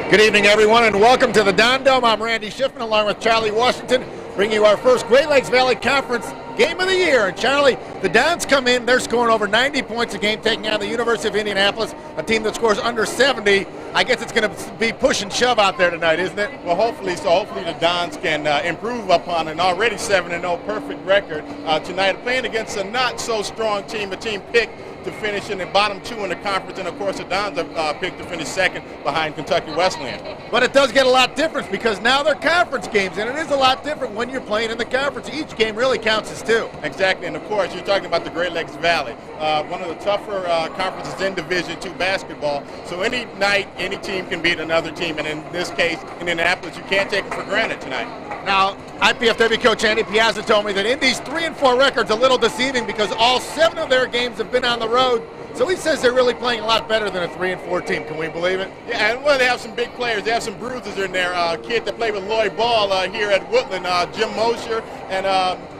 Good evening, everyone, and welcome to the Don Dome. I'm Randy Schiffman, along with Charlie Washington, bringing you our first Great Lakes Valley Conference Game of the Year. And Charlie, the Dons come in, they're scoring over 90 points a game, taking on the University of Indianapolis, a team that scores under 70. I guess it's going to be push and shove out there tonight, isn't it? Well, hopefully so. Hopefully the Dons can improve upon an already 7-0 perfect record tonight, playing against a not-so-strong team, a team picked to finish in the bottom two in the conference, and of course the Dons are picked to finish second behind Kentucky Wesleyan. But it does get a lot different because now they're conference games, and it is a lot different when you're playing in the conference. Each game really counts as two. Exactly, and of course you're talking about the Great Lakes Valley, one of the tougher conferences in Division II basketball. So any night, any team can beat another team, and in this case, in Indianapolis, you can't take it for granted tonight. Now, IPFW coach Andy Piazza told me that Indy's 3-4 record's a little deceiving because all 7 of their games have been on the road. So he says they're really playing a lot better than a 3-4 team. Can we believe it? Yeah, and well, they have some big players. They have some bruisers in there. A kid that played with Lloyd Ball here at Woodland, Jim Mosher, and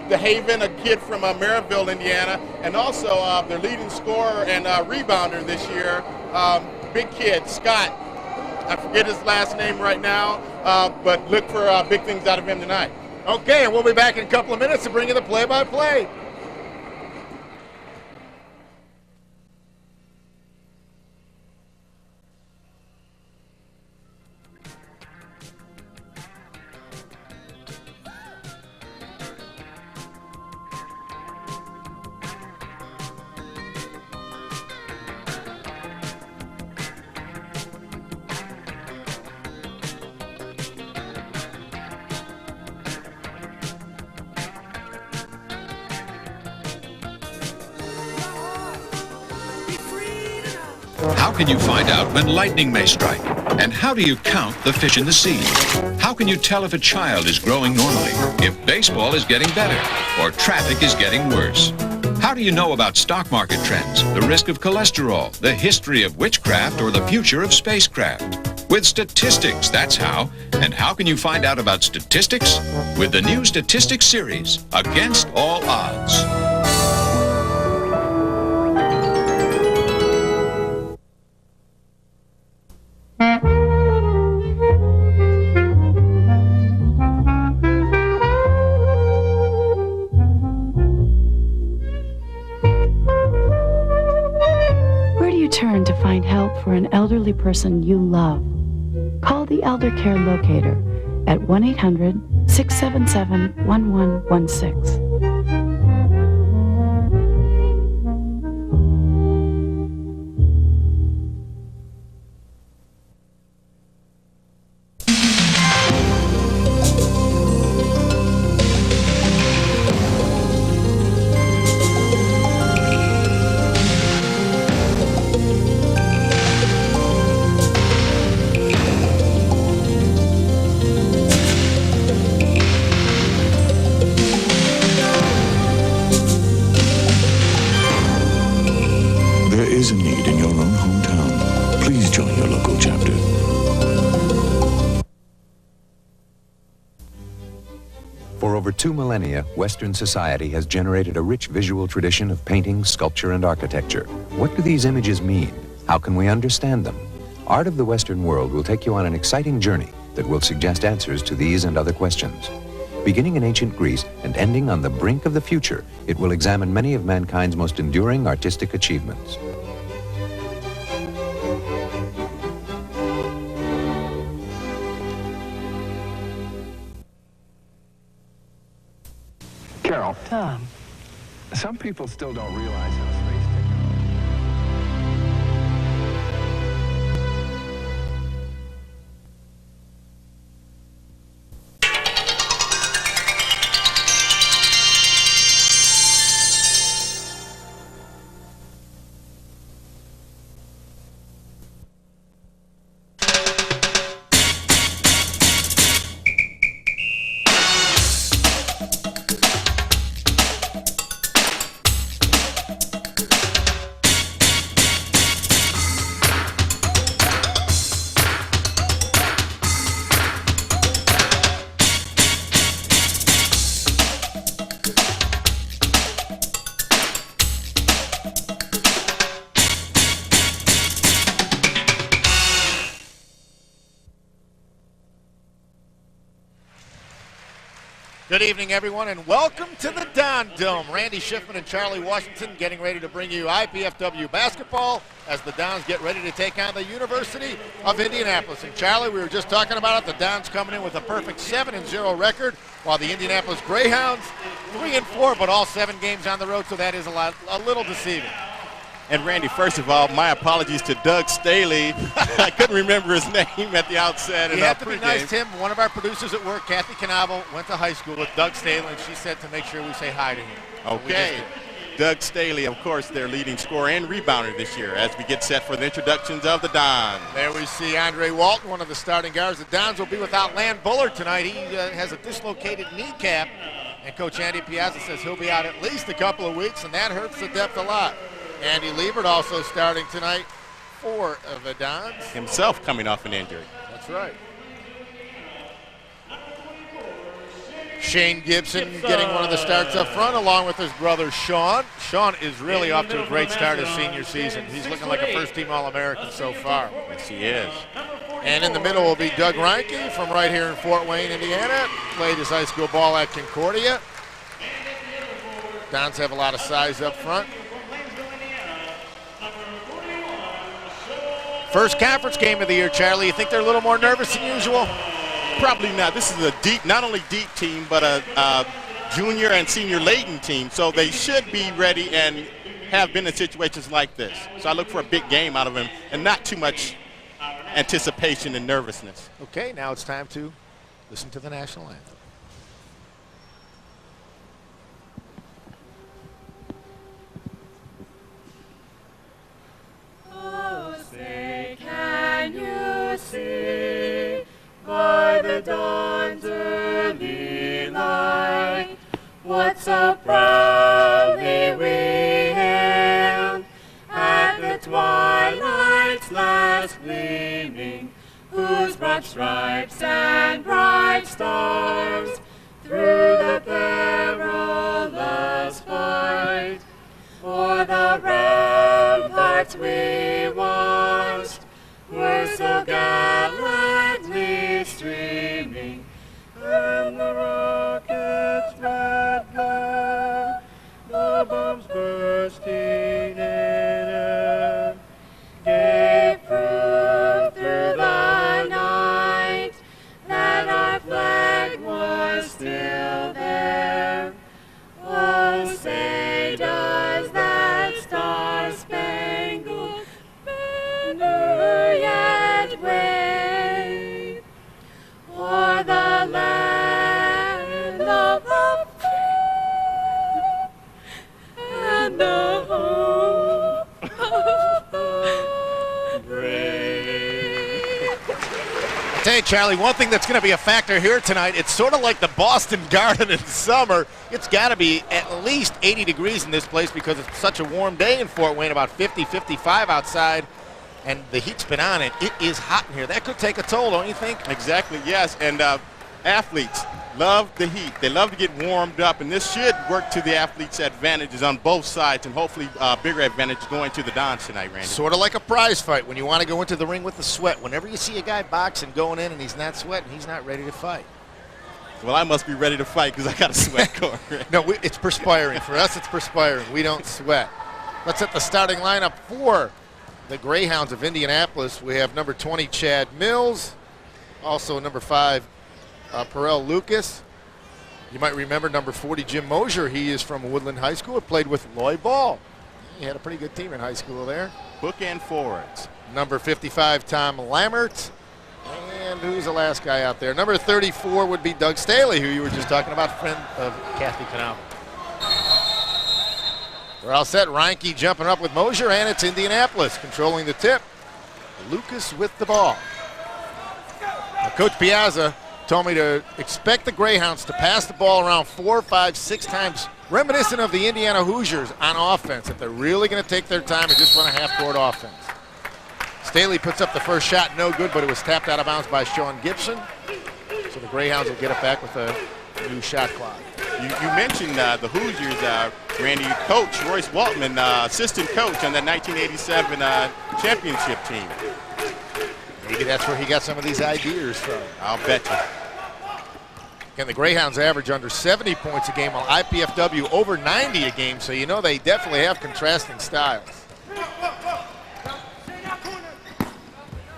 the Haven, a kid from Maryville, Indiana, and also their leading scorer and rebounder this year, big kid, Scott. I forget his last name right now, but look for big things out of him tonight. Okay, and we'll be back in a couple of minutes to bring you the play-by-play. How can you find out when lightning may strike? And how do you count the fish in the sea? How can you tell if a child is growing normally, if baseball is getting better, or traffic is getting worse? How do you know about stock market trends, the risk of cholesterol, the history of witchcraft, or the future of spacecraft? With statistics, that's how. And how can you find out about statistics? With the new Statistics series, Against All Odds. Turn to find help for an elderly person you love. Call the Elder Care Locator at 1-800-677-1116. There is a need in your own hometown. Please join your local chapter. For over 2 millennia, Western society has generated a rich visual tradition of painting, sculpture, and architecture. What do these images mean? How can we understand them? Art of the Western World will take you on an exciting journey that will suggest answers to these and other questions. Beginning in ancient Greece and ending on the brink of the future, it will examine many of mankind's most enduring artistic achievements. Carol. Tom. Some people still don't realize how space technology... Good evening, everyone, and welcome to the Don Dome. Randy Schiffman and Charlie Washington getting ready to bring you IPFW basketball as the Dons get ready to take on the University of Indianapolis. And Charlie, we were just talking about it. The Dons coming in with a perfect 7-0 record, while the Indianapolis Greyhounds 3-4, but all 7 games on the road, so that is a little deceiving. And Randy, first of all, my apologies to Doug Staley. I couldn't remember his name at the outset. You have to be nice, Tim. One of our producers at work, Kathy Canavel, went to high school with Doug Staley, and she said to make sure we say hi to him. Okay. Doug Staley, of course, their leading scorer and rebounder this year as we get set for the introductions of the Dons. There we see Andre Walton, one of the starting guards. The Dons will be without Land Bullard tonight. He has a dislocated kneecap, and Coach Andy Piazza says he'll be out at least a couple of weeks, and that hurts the depth a lot. Andy Liebert also starting tonight for the Dons. Himself coming off an injury. That's right. Shane Gibson getting one of the starts up front along with his brother Sean. Sean is really off to a great start his senior season. He's looking like a first-team All-American so far. Yes, he is. And in the middle will be Doug Reinke from right here in Fort Wayne, Indiana. Played his high school ball at Concordia. Dons have a lot of size up front. First conference game of the year, Charlie. You think they're a little more nervous than usual? Probably not. This is a deep, not only deep team, but a junior and senior laden team. So they should be ready and have been in situations like this. So I look for a big game out of them and not too much anticipation and nervousness. Okay, now it's time to listen to the national anthem. Oh, say, can you see by the dawn's early light what so proudly we hailed at the twilight's last gleaming, whose broad stripes and bright stars through the perilous fight for the ramparts we watched were so gallantly streaming, and the rockets' red glare, the bombs bursting in air, gave proof through the night that our flag was still there. Oh, say does that star-spangled banner yet wave o'er the land of the free and the home of the brave? I'll tell you, Charlie, one thing that's going to be a factor here tonight, it's sort of like the Boston Garden in summer. It's got to be at least 80 degrees in this place because it's such a warm day in Fort Wayne, about 50, 55 outside, and the heat's been on it. It is hot in here. That could take a toll, don't you think? Exactly, yes. And athletes love the heat. They love to get warmed up, and this should work to the athletes' advantages on both sides, and hopefully bigger advantage going to the Dons tonight, Randy. Sort of like a prize fight when you want to go into the ring with the sweat. Whenever you see a guy boxing going in and he's not sweating, he's not ready to fight. Well, I must be ready to fight because I got a sweat going. No, it's perspiring. For us, it's perspiring. We don't sweat. Let's hit the starting lineup for the Greyhounds of Indianapolis. We have number 20, Chad Mills. Also number 5, Perel Lucas. You might remember number 40, Jim Mosier. He is from Woodland High School. Played with Lloyd Ball. He had a pretty good team in high school there. Bookend forwards. Number 55, Tom Lammert. And who's the last guy out there? Number 34 would be Doug Staley, who you were just talking about, friend of Kathy Canavel. We're all set. Reinke jumping up with Mosier, and it's Indianapolis controlling the tip. Lucas with the ball. Now, Coach Piazza told me to expect the Greyhounds to pass the ball around 4, 5, 6 times, reminiscent of the Indiana Hoosiers on offense, if they're really going to take their time and just run a half-court offense. Staley puts up the first shot, no good, but it was tapped out of bounds by Sean Gibson. So the Greyhounds will get it back with a new shot clock. You mentioned the Hoosiers, Randy. Coach Royce Waltman, assistant coach on that 1987 championship team. Maybe that's where he got some of these ideas from. I'll bet you. And the Greyhounds average under 70 points a game, while IPFW over 90 a game, so you know they definitely have contrasting styles.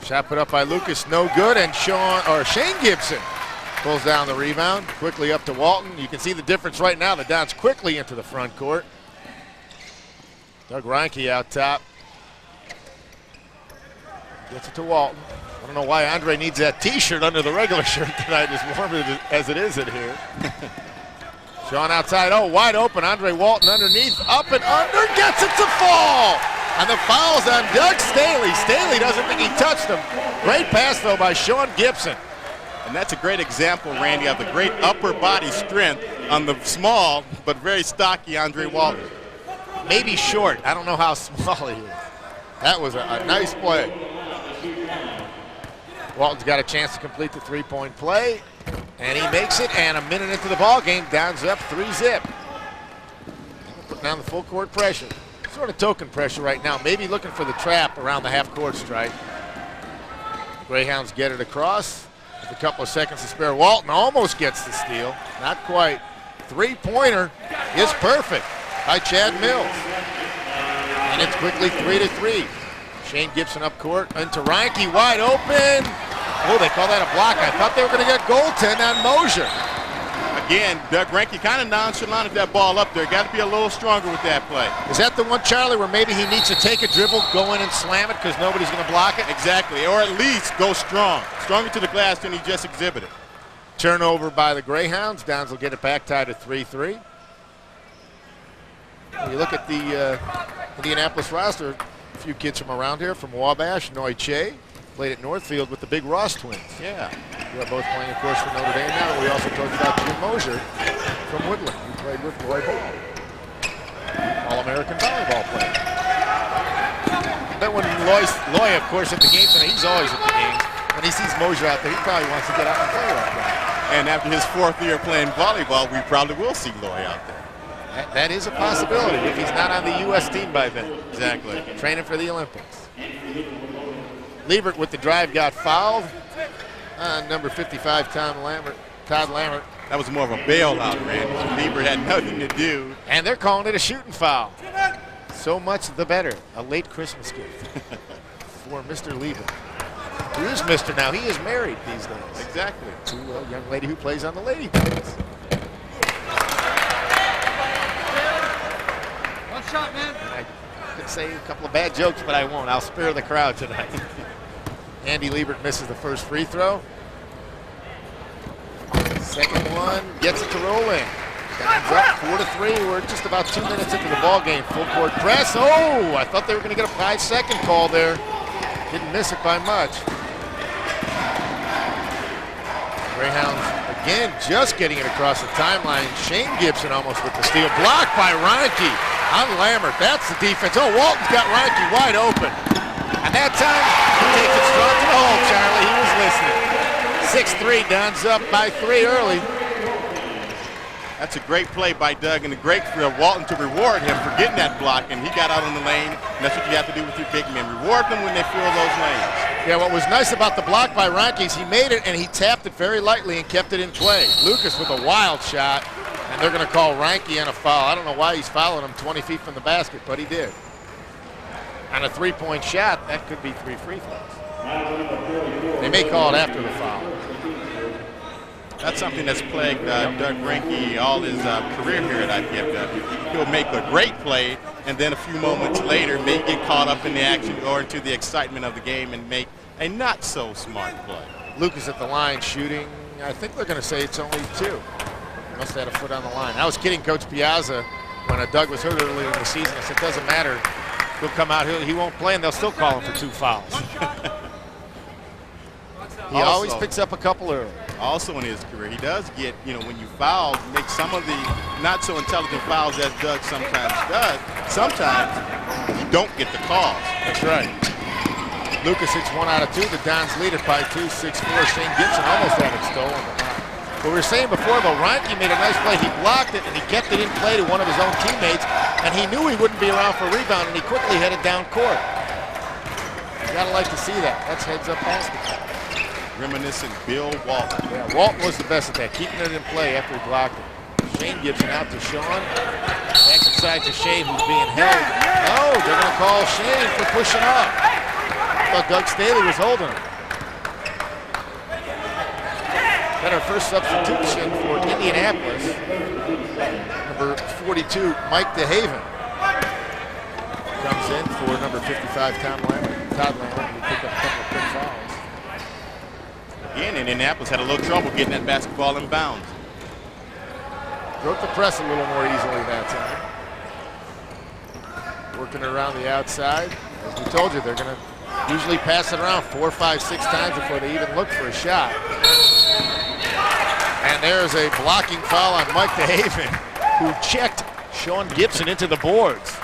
Shot put up by Lucas, no good, and Shane Gibson pulls down the rebound. Quickly up to Walton. You can see the difference right now. The Downs quickly into the front court. Doug Reinke out top. Gets it to Walton. I don't know why Andre needs that T-shirt under the regular shirt tonight, as warm as it is in here. Sean outside, oh, wide open. Andre Walton underneath, up and under, gets it to fall. And the foul's on Doug Staley. Staley doesn't think he touched him. Great pass, though, by Sean Gibson. And that's a great example, Randy, of the great upper body strength on the small but very stocky Andre Walton. Maybe short. I don't know how small he is. That was a nice play. Walton's got a chance to complete the three-point play, and he makes it, and a minute into the ball game, Downs up 3-zip. Putting down the full court pressure. Sort of token pressure right now, maybe looking for the trap around the half-court stripe. Greyhounds get it across with a couple of seconds to spare. Walton almost gets the steal, not quite. Three-pointer is perfect by Chad Mills. And it's quickly 3-3. Shane Gibson up court into Reinke, wide open. Oh, they call that a block. I thought they were going to get goaltend on Mosier. Again, Doug Reinke kind of nonchalant at that ball up there. Got to be a little stronger with that play. Is that the one, Charlie, where maybe he needs to take a dribble, go in and slam it because nobody's going to block it? Exactly, or at least go strong. Stronger to the glass than he just exhibited. Turnover by the Greyhounds. Downs will get it back tied at 3-3. When you look at the Indianapolis roster, a few kids from around here, from Wabash, Noy Che, played at Northfield with the big Ross twins. Yeah. Who are both playing, of course, for Notre Dame now. We also talked about Jim Mosier from Woodland, who played with Roy Ball. All-American volleyball player. Then when Loy, of course, at the games, and he's always at the games, when he sees Mosier out there, he probably wants to get out and play right now. And after his fourth year playing volleyball, we probably will see Loy out there. That is a possibility if he's not on the U.S. team by then. Exactly. Training for the Olympics. Liebert with the drive got fouled. Number 55, Todd Lambert. That was more of a bailout, Randy. Liebert had nothing to do. And they're calling it a shooting foul. So much the better. A late Christmas gift for Mr. Liebert. Who is Mr. now? He is married these days. Exactly. To a young lady who plays on the Lady Boys. One shot, man. I could say a couple of bad jokes, but I won't. I'll spare the crowd tonight. Andy Liebert misses the first free throw. Second one gets it to roll in. Downs up 4-3. We're just about 2 minutes into the ball game. Full court press. Oh, I thought they were going to get a 5-second call there. Didn't miss it by much. Greyhounds again just getting it across the timeline. Shane Gibson almost with the steal. Blocked by Reinke on Lambert. That's the defense. Oh, Walton's got Reinke wide open. And that time, he takes it strong to the hole, Charlie. He was listening. 6-3, Downs up by 3 early. That's a great play by Doug, and a great for Walton to reward him for getting that block, and he got out on the lane, and that's what you have to do with your big men. Reward them when they fill those lanes. Yeah, what was nice about the block by Reinke is he made it, and he tapped it very lightly and kept it in play. Lucas with a wild shot, and they're going to call Reinke on a foul. I don't know why he's fouling him 20 feet from the basket, but he did. On a three-point shot, that could be 3 free throws. They may call it after the foul. That's something that's plagued Doug Reinke all his career here at IPFW. He'll make a great play, and then a few moments later may get caught up in the action or into the excitement of the game and make a not-so-smart play. Lucas at the line shooting. I think they're going to say it's only 2. He must have had a foot on the line. I was kidding Coach Piazza when Doug was hurt earlier in the season. I said, it doesn't matter. He'll come out, he won't play, and they'll still call him for 2 fouls. He always picks up a couple early. Also in his career, he does get, when you foul, make some of the not so intelligent fouls as Doug sometimes does. Sometimes you don't get the calls. That's right. Lucas hits 1 out of 2. The Dons lead it by 2, 6-4. Shane Gibson almost had it stolen. But we were saying before, though, Reinke made a nice play. He blocked it, and he kept it in play to one of his own teammates, and he knew he wouldn't be around for a rebound, and he quickly headed down court. You gotta like to see that. That's heads-up basketball. reminiscent Bill Walton. Yeah, Walton was the best at that, keeping it in play after he blocked it. Shane Gibson out to Sean. Back inside to Shane, who's being held. Oh, they're going to call Shane for pushing up. I thought Doug Staley was holding him. Got our first substitution for Indianapolis. Number 42, Mike DeHaven. Comes in for number 55, Todd Lambert, who picked up a couple of quick fouls. Again, Indianapolis had a little trouble getting that basketball in bounds. Broke the press a little more easily that time. Working around the outside. As we told you, they're going to usually pass it around 4, 5, 6 times before they even look for a shot. And there's a blocking foul on Mike DeHaven, who checked Sean Gibson into the boards.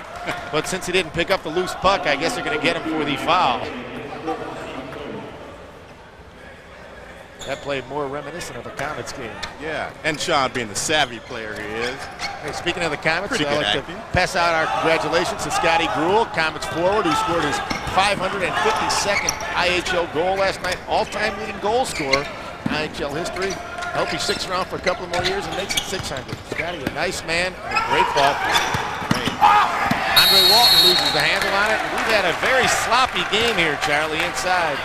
But since he didn't pick up the loose puck, I guess they're going to get him for the foul. That play more reminiscent of a Comets game. Yeah, and Sean being the savvy player he is. Hey, speaking of the Comets, Pretty I'd good like acting. to pass out our congratulations to Scotty Gruel, Comets forward, who scored his 552nd IHL goal last night, all-time leading goal scorer in IHL history. I hope he sticks around for a couple more years and makes it 600. Scotty, a nice man, and a great ball. Andre Walton loses the handle on it. We've had a very sloppy game here, Charlie, inside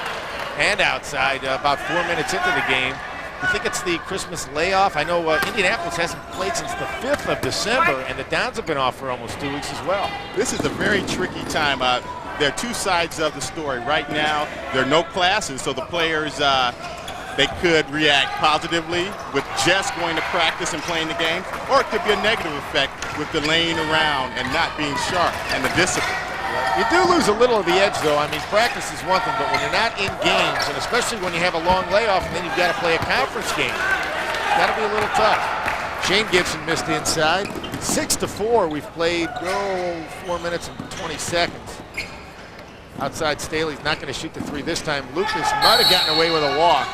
and outside, about 4 minutes into the game. You think it's the Christmas layoff? I know Indianapolis hasn't played since the 5th of December, and the Downs have been off for almost 2 weeks as well. This is a very tricky time. There are two sides of the story. Right now, there are no classes, so the players, they could react positively with just going to practice and playing the game, or it could be a negative effect with delaying around and not being sharp and the discipline. You do lose a little of the edge, though. I mean, practice is one thing, but when you're not in games, and especially when you have a long layoff and then you've got to play a conference game, it's got to be a little tough. Shane Gibson missed inside. 6-4, we've played 4 minutes and 20 seconds. Outside, Staley's not going to shoot the 3 this time. Lucas might have gotten away with a walk.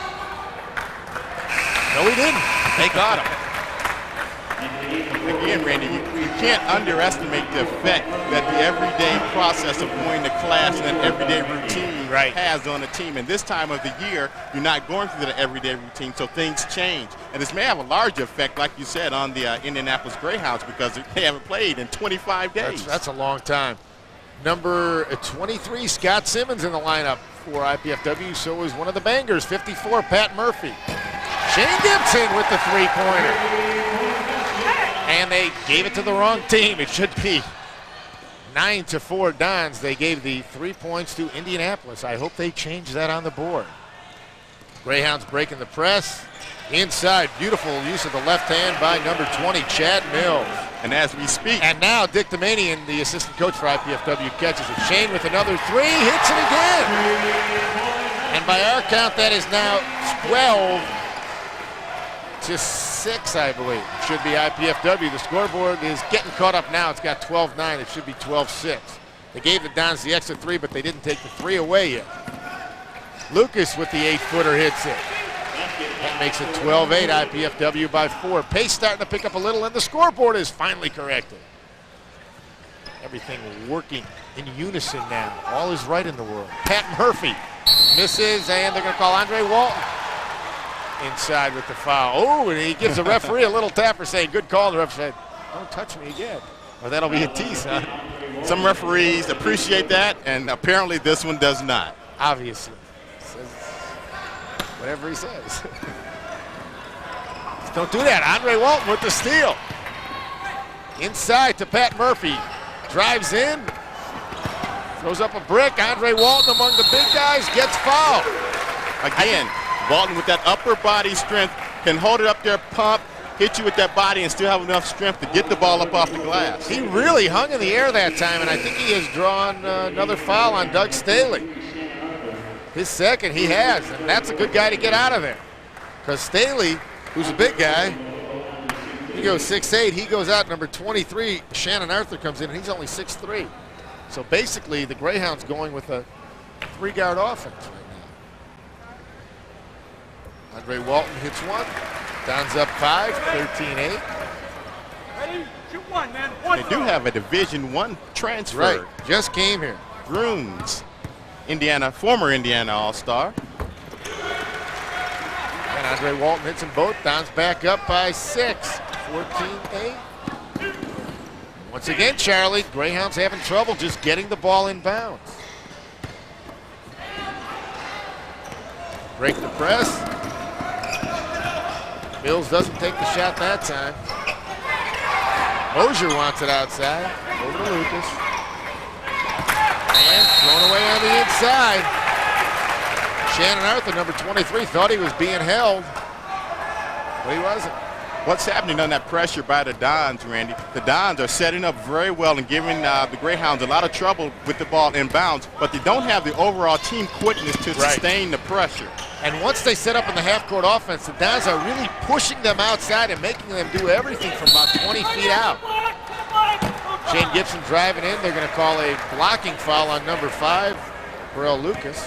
No, he didn't. They got him. Again, Randy, you can't underestimate the effect that the everyday process of going to class and that everyday routine has on a team. And this time of the year, you're not going through the everyday routine, so things change. And this may have a larger effect, like you said, on the Indianapolis Greyhounds because they haven't played in 25 days. That's a long time. Number 23, Scott Simmons in the lineup for IPFW. So is one of the bangers, 54, Pat Murphy. Shane Gibson with the 3-pointer. And they gave it to the wrong team. It should be 9-4 Dons. They gave the 3 points to Indianapolis. I hope they change that on the board. Greyhounds breaking the press. Inside, beautiful use of the left hand by number 20, Chad Mills. And as we speak. And now Dick Domanian, the assistant coach for IPFW, catches it. Shane with another 3, hits it again. And by our count, that is now 12-6, I believe. It should be IPFW. The scoreboard is getting caught up now. It's got 12-9. It should be 12-6. They gave the Dons the extra 3, but they didn't take the 3 away yet. Lucas with the 8-footer hits it. That makes it 12-8, IPFW by 4. Pace starting to pick up a little, and the scoreboard is finally corrected. Everything working in unison now. All is right in the world. Pat Murphy misses, and they're going to call Andre Walton inside with the foul. Oh, and he gives the referee a little tap for saying, good call. The ref said, don't touch me again. Or that'll be a tease, huh? Some referees appreciate that, and apparently this one does not. Obviously. Says whatever he says. Don't do that. Andre Walton with the steal. Inside to Pat Murphy. Drives in. Throws up a brick. Andre Walton among the big guys gets fouled. Again, Walton with that upper body strength can hold it up there, pump, hit you with that body, and still have enough strength to get the ball up off the glass. He really hung in the air that time, and I think he has drawn another foul on Doug Staley. His second he has, and that's a good guy to get out of there. Because Staley, who's a big guy, he goes 6'8", he goes out number 23. Shannon Arthur comes in, and he's only 6'3". So basically, the Greyhounds going with a 3-guard offense right now. Andre Walton hits one. Dons up 5, 13-8. Ready? Shoot one, man. They do have a Division I transfer. Right, just came here. Bruins, Indiana, former Indiana All-Star. Andre Walton hits them both. Dons back up by 6, 14-8. Once again, Charlie, Greyhounds having trouble just getting the ball in bounds. Break the press. Mills doesn't take the shot that time. Mosier wants it outside. Over to Lucas. And thrown away on the inside. Shannon Arthur, number 23, thought he was being held, but he wasn't. What's happening on that pressure by the Dons, Randy? The Dons are setting up very well and giving the Greyhounds a lot of trouble with the ball in bounds, but they don't have the overall team quickness to sustain the pressure. And once they set up in the half-court offense, the Dons are really pushing them outside and making them do everything from about 20 feet out. Shane Gibson driving in. They're going to call a blocking foul on number 5, Burrell Lucas.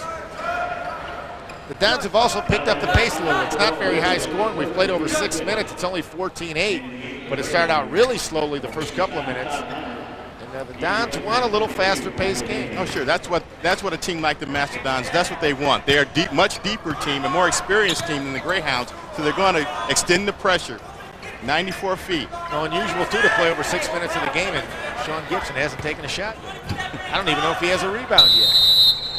The Dons have also picked up the pace a little. It's not very high scoring. We've played over 6 minutes. It's only 14-8, but it started out really slowly the first couple of minutes. And the Dons want a little faster paced game. Oh, sure. That's what a team like the Mastodons, that's what they want. They're a much deeper team, a more experienced team than the Greyhounds, so they're going to extend the pressure. 94 feet. No, unusual, too, to play over 6 minutes of the game, and Sean Gibson hasn't taken a shot yet. I don't even know if he has a rebound yet.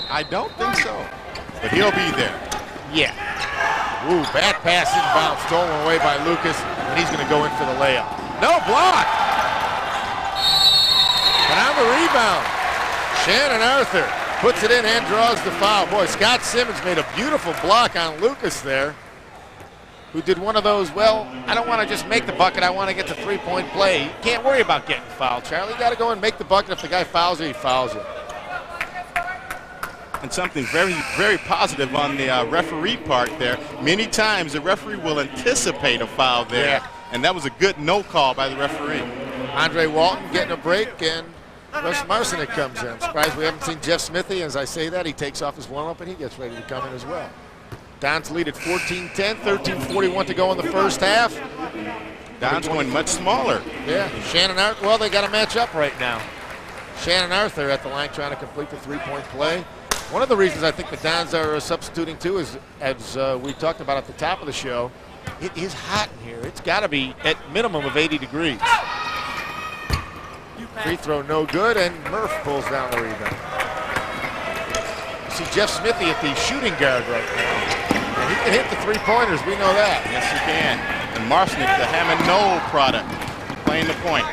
I don't think so, but he'll be there. Yeah. Ooh, bad pass inbound, stolen away by Lucas, and he's going to go in for the layup. No block. But on the rebound, Shannon Arthur puts it in and draws the foul. Boy, Scott Simmons made a beautiful block on Lucas there, who did one of those, well, I don't want to just make the bucket, I want to get the three-point play. You can't worry about getting fouled, Charlie. You got to go and make the bucket. If the guy fouls you, he fouls you. And something very, very positive on the referee part there. Many times the referee will anticipate a foul there, and that was a good no call by the referee. Andre Walton getting a break, and Russ Marcinek comes in. Surprised we haven't seen Jeff Smithy. As I say that, he takes off his warm-up and he gets ready to come in as well. Dons lead at 14-10, 13:41 to go in the first half. Dons going much smaller. Yeah, Shannon Arthur, well, they got a match up right now. Shannon Arthur at the line trying to complete the three-point play. One of the reasons I think the Dons are substituting too is, as we talked about at the top of the show, it is hot in here. It's got to be at minimum of 80 degrees. Free throw no good, and Murph pulls down the rebound. You see Jeff Smithy at the shooting guard right now. And he can hit the three-pointers, we know that. Yes, he can. And Marcinek, the Hammond Knoll product, playing the point.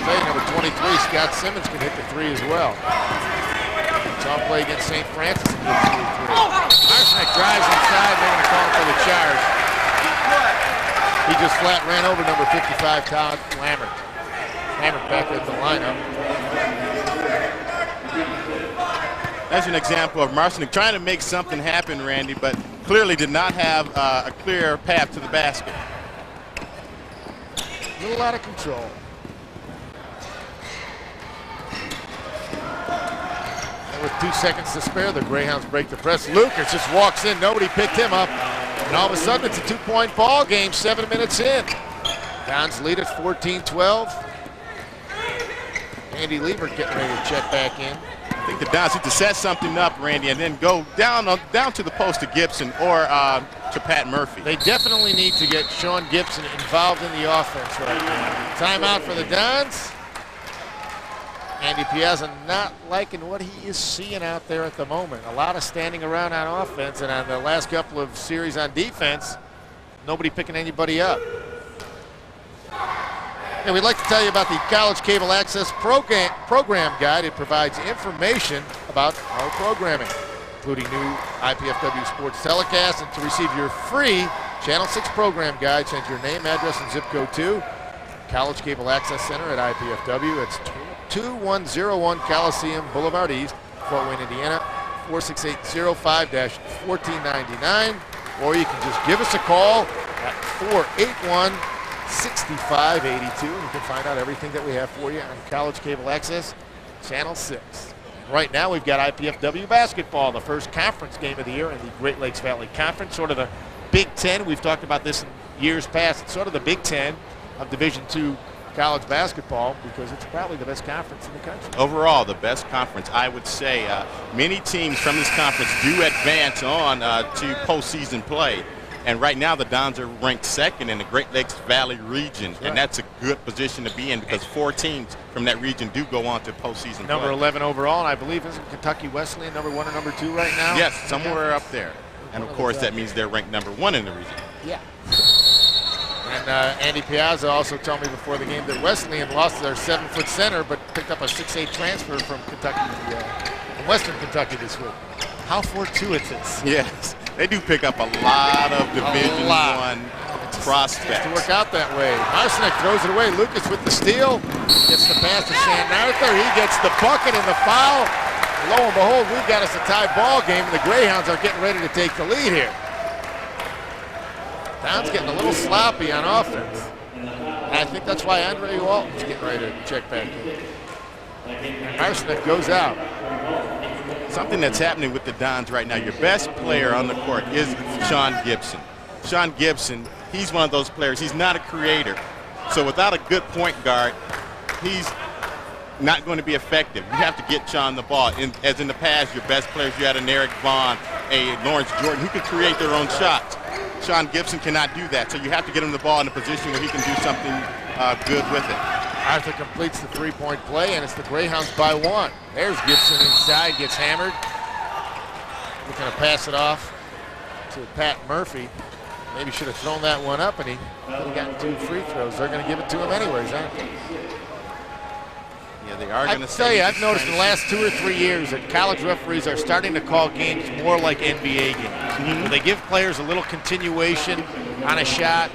Play number 23, Scott Simmons can hit the three as well. Saw him play against St. Francis and hit the three. Marcinek drives inside, they're going to call him for the charge. He just flat ran over number 55, Todd Lambert. Lambert back at the lineup. That's an example of Marcinek trying to make something happen, Randy, but clearly did not have a clear path to the basket. A little out of control. And with 2 seconds to spare, the Greyhounds break the press. Lucas just walks in. Nobody picked him up. And all of a sudden, it's a two-point ball game 7 minutes in. Dons lead at 14-12. Andy Liebert getting ready to check back in. I think the Dons need to set something up, Randy, and then go down to the post to Gibson or to Pat Murphy. They definitely need to get Sean Gibson involved in the offense right now. Timeout for the Dons. Andy Piazza not liking what he is seeing out there at the moment. A lot of standing around on offense, and on the last couple of series on defense, nobody picking anybody up. And we'd like to tell you about the College Cable Access program guide. It provides information about our programming, including new IPFW sports telecasts. And to receive your free Channel 6 program guide, send your name, address, and zip code to College Cable Access Center at IPFW. It's 2101 Coliseum Boulevard East, Fort Wayne, Indiana, 46805-1499. Or you can just give us a call at 481-6582, and you can find out everything that we have for you on College Cable Access, Channel 6. Right now we've got IPFW basketball, the first conference game of the year in the Great Lakes Valley Conference, sort of the Big Ten. We've talked about this in years past. It's sort of the Big Ten of Division II college basketball because it's probably the best conference in the country. Overall, the best conference, I would say. Many teams from this conference do advance on to postseason play. And right now the Dons are ranked second in the Great Lakes Valley region, and that's a good position to be in because 4 teams from that region do go on to postseason Number play. 11 overall, and I believe isn't Kentucky Wesleyan number 1 or number 2 right now? Yes, somewhere up there. And of course that means they're ranked number 1 in the region. Yeah. And Andy Piazza also told me before the game that Wesleyan lost their 7-foot center, but picked up a 6'8" transfer from Kentucky, from Western Kentucky this week. How fortuitous. Yes, they do pick up a lot of Division I prospects. To work out that way. Marcinek throws it away. Lucas with the steal. Gets the pass to Shannon Arthur. He gets the bucket and the foul. Lo and behold, we've got us a tie ball game, and the Greyhounds are getting ready to take the lead here. Downs getting a little sloppy on offense. And I think that's why Andre Walton's getting ready to check back in. Marcinek goes out. Something that's happening with the Dons right now, your best player on the court is Sean Gibson. Sean Gibson, he's one of those players. He's not a creator. So without a good point guard, he's not going to be effective. You have to get Sean the ball. As in the past, your best players, you had an Eric Vaughn, a Lawrence Jordan, who could create their own shots. Sean Gibson cannot do that, so you have to get him the ball in a position where he can do something good with it. Arthur completes the three-point play, and it's the Greyhounds by 1. There's Gibson inside, gets hammered. Looking to pass it off to Pat Murphy. Maybe should have thrown that one up, and he could have gotten 2 free throws. They're going to give it to him anyways, aren't they? Yeah, they are going to tell you, I've noticed in the last 2 or 3 years that college referees are starting to call games more like NBA games. Where they give players a little continuation on a shot,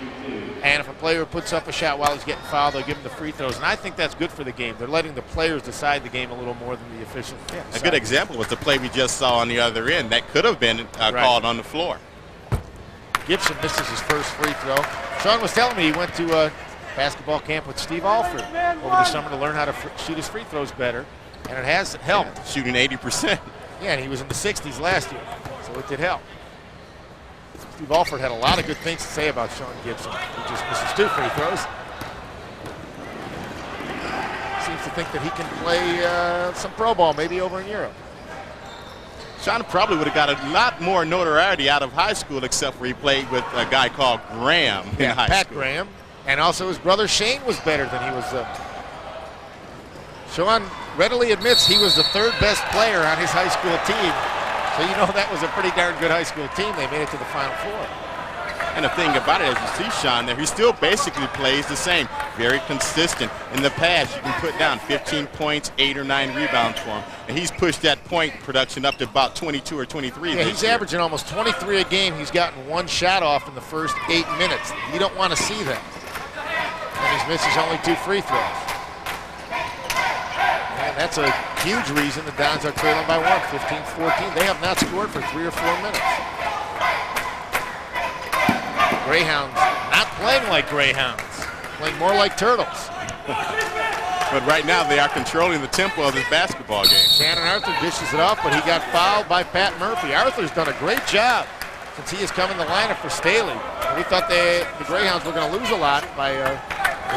and if a player puts up a shot while he's getting fouled, they'll give him the free throws. And I think that's good for the game. They're letting the players decide the game a little more than the officials. A good example was the play we just saw on the other end. That could have been called on the floor. Gibson misses his first free throw. Sean was telling me he went to a basketball camp with Steve Alford over the summer to learn how to shoot his free throws better, and it has helped. Yeah, shooting 80%. Yeah, and he was in the 60s last year, so it did help. Steve Alford had a lot of good things to say about Sean Gibson. He just misses 2 free throws. Seems to think that he can play some pro ball, maybe over in Europe. Sean probably would have got a lot more notoriety out of high school, except for he played with a guy called Graham in high Pat school. Graham. And also his brother Shane was better than he was. Sean readily admits he was the 3rd best player on his high school team. So you know that was a pretty darn good high school team. They made it to the Final Four. And the thing about it, as you see Sean there, he still basically plays the same. Very consistent. In the past, you can put down 15 points, 8 or 9 rebounds for him. And he's pushed that point production up to about 22 or 23 Yeah, he's averaging almost 23 a game. He's gotten 1 shot off in the first 8 minutes. You don't want to see that. And he misses only 2 free throws. And that's a huge reason the Dons are trailing by 1, 15-14. They have not scored for 3 or 4 minutes. Greyhounds not playing like Greyhounds, playing more like Turtles. But right now they are controlling the tempo of this basketball game. Shannon Arthur dishes it off, but he got fouled by Pat Murphy. Arthur's done a great job since he has come in the lineup for Staley. We thought the Greyhounds were going to lose a lot by the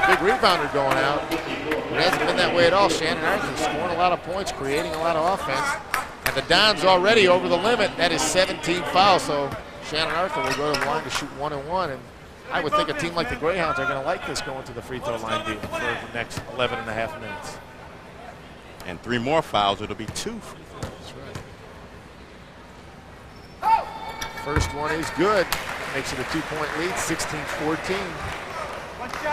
big rebounder going out. It hasn't been that way at all. Shannon Arthur scoring a lot of points, creating a lot of offense. And the Dons already over the limit. That is 17 fouls, so Shannon Arthur will go to the line to shoot 1 and 1. And I would think a team like the Greyhounds are going to like this going to the free throw line deal for the next 11 and a half minutes. And 3 more fouls, it'll be 2 free throws. That's right. First one is good. Makes it a 2-point lead, 16-14.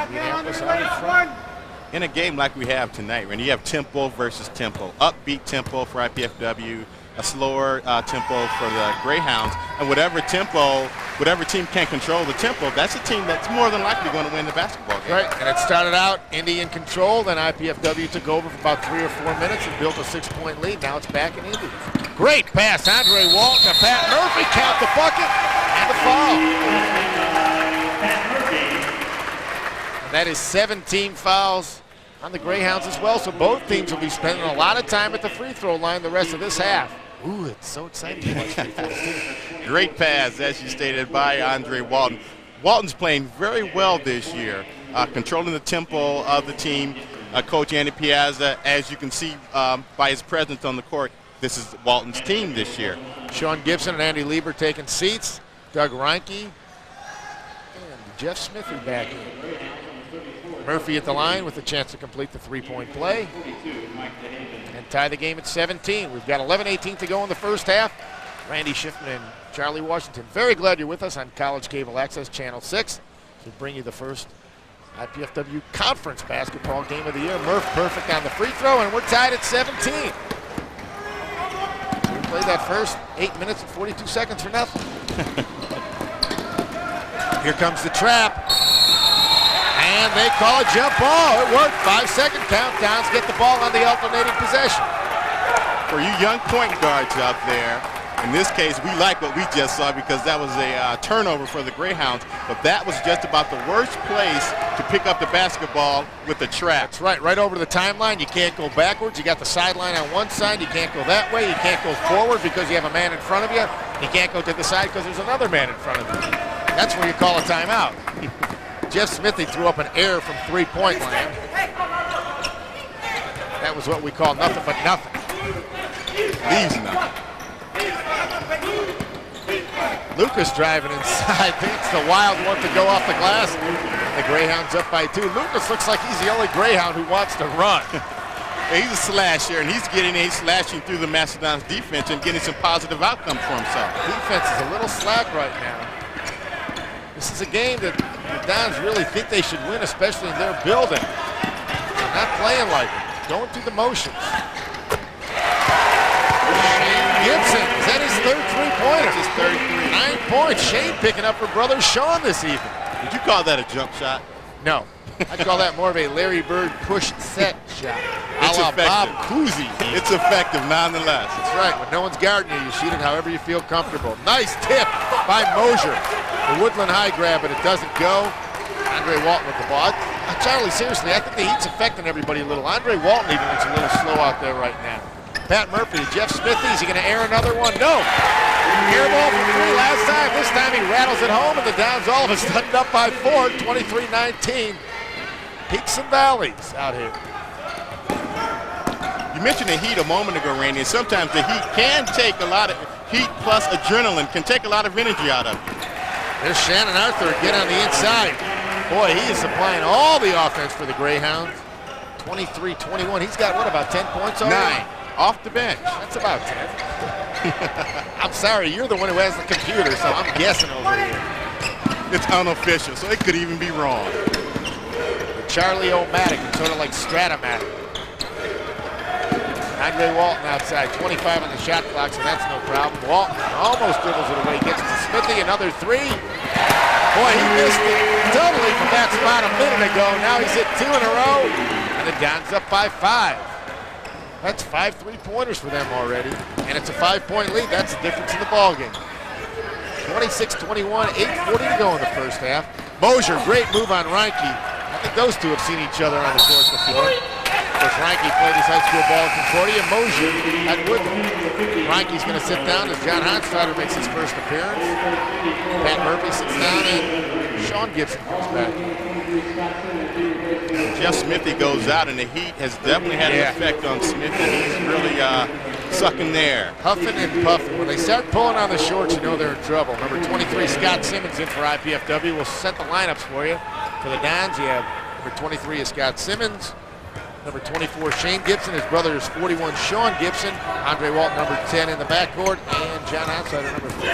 Indianapolis out in front. In a game like we have tonight, when you have tempo versus tempo, upbeat tempo for IPFW, a slower tempo for the Greyhounds, and whatever team can control the tempo, that's a team that's more than likely going to win the basketball game. Right, and it started out Indy in control, then IPFW took over for about 3 or 4 minutes and built a 6-point lead. Now it's back in Indy. Great pass, Andre Walton to Pat Murphy, count the bucket, and the foul. And that is 17 fouls on the Greyhounds as well, so both teams will be spending a lot of time at the free throw line the rest of this half. Ooh, it's so exciting to watch free throws too. Great pass, as you stated, by Andre Walton. Walton's playing very well this year, controlling the tempo of the team. Coach Andy Piazza, as you can see by his presence on the court, this is Walton's team this year. Sean Gibson and Andy Lieber taking seats. Doug Reinke Jeff Smithy back in. Murphy at the line with a chance to complete the three-point play and tie the game at 17. We've got 11:18 to go in the first half. Randy Schiffman and Charlie Washington, very glad you're with us on College Cable Access Channel 6 to bring you the first IPFW Conference Basketball Game of the Year. Murph perfect on the free throw, and we're tied at 17. We played that first 8 minutes and 42 seconds for nothing. Here comes the trap. And they call a jump ball. It worked. 5-second countdowns. Get the ball on the alternating possession. For you young point guards out there, in this case, we like what we just saw because that was a turnover for the Greyhounds, but that was just about the worst place to pick up the basketball with the trap. That's right. Right over the timeline. You can't go backwards. You got the sideline on one side. You can't go that way. You can't go forward because you have a man in front of you. You can't go to the side because there's another man in front of you. That's where you call a timeout. Jeff Smithy threw up an error from three-point land. That was what we call nothing but nothing. Leaves nothing. Lucas driving inside, thinks the Wild one to go off the glass. The Greyhounds up by 2. Lucas looks like he's the only Greyhound who wants to run. He's a slasher, and he's slashing through the Mastodons defense and getting some positive outcomes for himself. Defense is a little slack right now. This is a game that the Dons really think they should win, especially in their building. They're not playing like it, going through the motions. Shane Gibson, is that his third three-pointer? His third three. 9 points. Shane picking up for brother Sean this evening. Did you call that a jump shot? No. I'd call that more of a Larry Bird push set shot. It's a la effective. Bob Cousy. It's effective nonetheless. That's right. When no one's guarding you, you shoot it however you feel comfortable. Nice tip by Mosier. The Woodland High grab, but it doesn't go. Andre Walton with the ball. Charlie, seriously, I think the heat's affecting everybody a little. Andre Walton even looks a little slow out there right now. Pat Murphy, Jeff Smithy, is he going to air another one? No. Air ball for 3 last time. This time he rattles it home, and the Downs all of a sudden up by 4, 23-19. Peaks and valleys out here. You mentioned the heat a moment ago, Randy, and sometimes the heat can take a lot of heat plus adrenaline, can take a lot of energy out of you. There's Shannon Arthur again on the inside. Boy, he is supplying all the offense for the Greyhounds. 23-21. He's got, what, about 10 points already? 9. Off the bench. That's about 10. I'm sorry, you're the one who has the computer, so I'm guessing over here. It's unofficial, so it could even be wrong. Charlie O'Matic, sort of like Stratomatic. Andre Walton outside, 25 on the shot clock, so that's no problem. Walton almost dribbles it away, gets to Smithy, another 3. Boy, he missed it totally from that spot a minute ago. Now he's hit 2 in a row, and the Dons up by 5. That's 5 3-pointers for them already, and it's a 5-point lead. That's the difference in the ballgame. 26-21, 8:40 to go in the first half. Mosier, great move on Reinke. I think those two have seen each other on the court before. Of course, Reinke played his high school ball in Concordia, Mosier at Woodland. Reinke's going to sit down as John Honstrader makes his first appearance. Pat Murphy sits down, and Sean Gibson comes back. Jeff Smithy goes out, and the heat has definitely had an effect on Smithy. He's really sucking there. Huffing and puffing. When they start pulling on the shorts, you know they're in trouble. Number 23, Scott Simmons in for IPFW. We'll set the lineups for you. For the Dons, you have number 23 is Scott Simmons. Number 24, Shane Gibson. His brother is 41, Sean Gibson. Andre Walton, number 10 in the backcourt. And John Honstrader, number 15.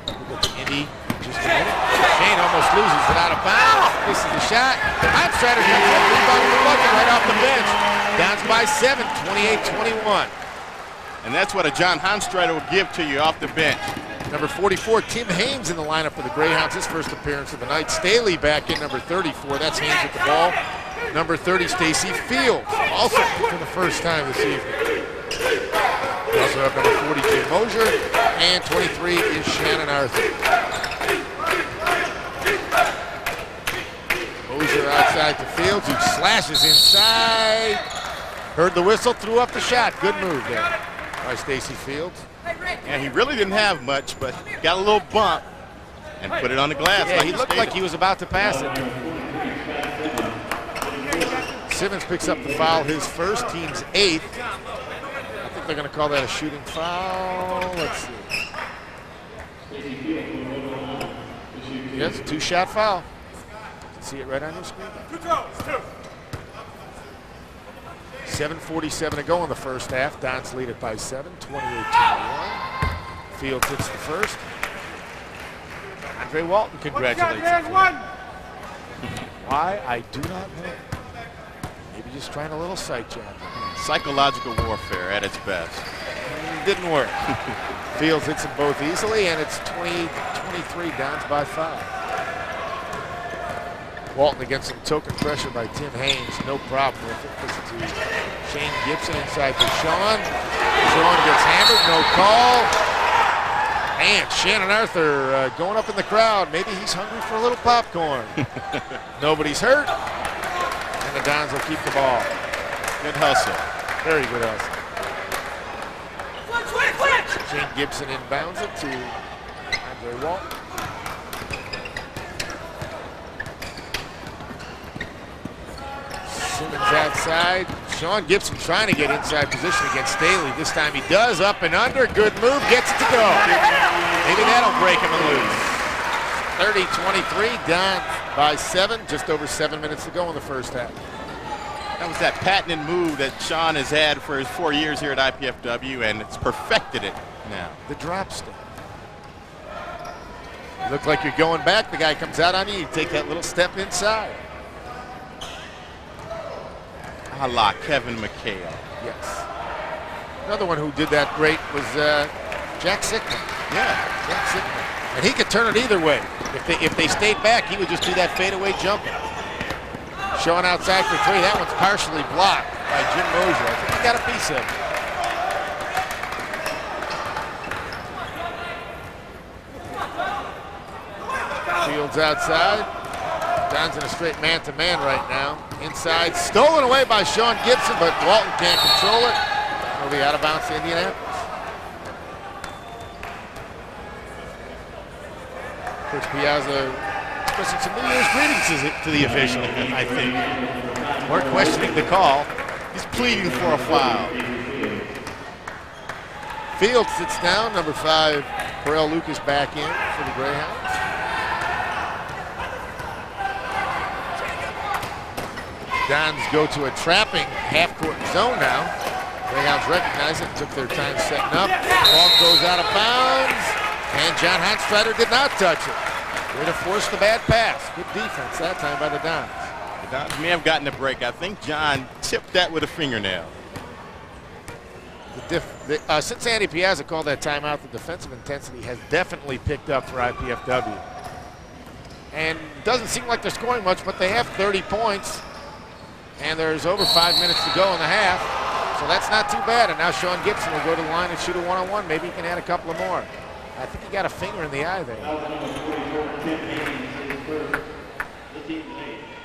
We'll go to Indy in just a minute. Shane almost loses it out of bounds. This is the shot. Honstrader comes up, rebounding the bucket right off the bench. Downs by 7, 28-21. And that's what a John Honstrader will give to you off the bench. Number 44, Tim Hames in the lineup for the Greyhounds, his first appearance of the night. Staley back in, number 34. That's Hames with the ball. Number 30, Stacy Fields, also for the first time this evening. We also have number 40, Jim Mosier, and 23 is Shannon Arthur. Mosier outside to Fields, who slashes inside. Heard the whistle, threw up the shot. Good move there by Stacy Fields. And he really didn't have much, but got a little bump and put it on the glass. Yeah, he looked like he was about to pass it. Simmons picks up the foul, his first, team's 8th. I think they're going to call that a shooting foul. Let's see. Yes, two-shot foul. See it right on your screen. 2 throws, 2. 7:47 to go in the first half. Dons lead it by 7, 28-21. Fields hits the first. Andre Walton congratulates him. Why? I do not know. Maybe just trying a little sight job. Psychological warfare at its best. Didn't work. Fields hits them both easily, and it's 20-23, Dons by 5. Walton against some token pressure by Tim Haynes. No problem with it. Puts it to Shane Gibson inside to Sean. Sean gets hammered, no call. Man, Shannon Arthur going up in the crowd. Maybe he's hungry for a little popcorn. Nobody's hurt. And the Dons will keep the ball. Good hustle. Very good hustle. Shane Gibson inbounds it to Andre Walton. Simmons outside. Sean Gibson trying to get inside position against Staley. This time he does. Up and under. Good move. Gets it to go. Maybe that'll break him loose. 30-23. Dons by 7. Just over 7 minutes to go in the first half. That was that patented move that Sean has had for his 4 years here at IPFW, and it's perfected it now. The drop step. You look like you're going back. The guy comes out on you. You take that little step inside. A la Kevin McHale. Yes. Another one who did that great was Jack Sickman. Yeah. Jack Sickman. And he could turn it either way. If they stayed back, he would just do that fadeaway jumper. Showing outside for 3. That one's partially blocked by Jim Mosier. I think he got a piece of it. Fields outside. Don's in a straight man-to-man right now. Inside, stolen away by Sean Gibson, but Walton can't control it. It'll be out of bounds to Indianapolis. Coach Piazza expressing some New Year's greetings to the official, I think. We're questioning the call. He's pleading for a foul. Fields sits down. Number 5, Corell Lucas back in for the Greyhounds. Dons go to a trapping half-court zone now. Greyhounds recognize it, took their time setting up. Ball goes out of bounds, and John Heinstreiter did not touch it. Way to force the bad pass. Good defense that time by the Dons. The Dons may have gotten a break. I think John tipped that with a fingernail. Since Andy Piazza called that timeout, the defensive intensity has definitely picked up for IPFW. And it doesn't seem like they're scoring much, but they have 30 points. And there's over 5 minutes to go in the half. So that's not too bad. And now Sean Gibson will go to the line and shoot a one-on-one. Maybe he can add a couple of more. I think he got a finger in the eye there.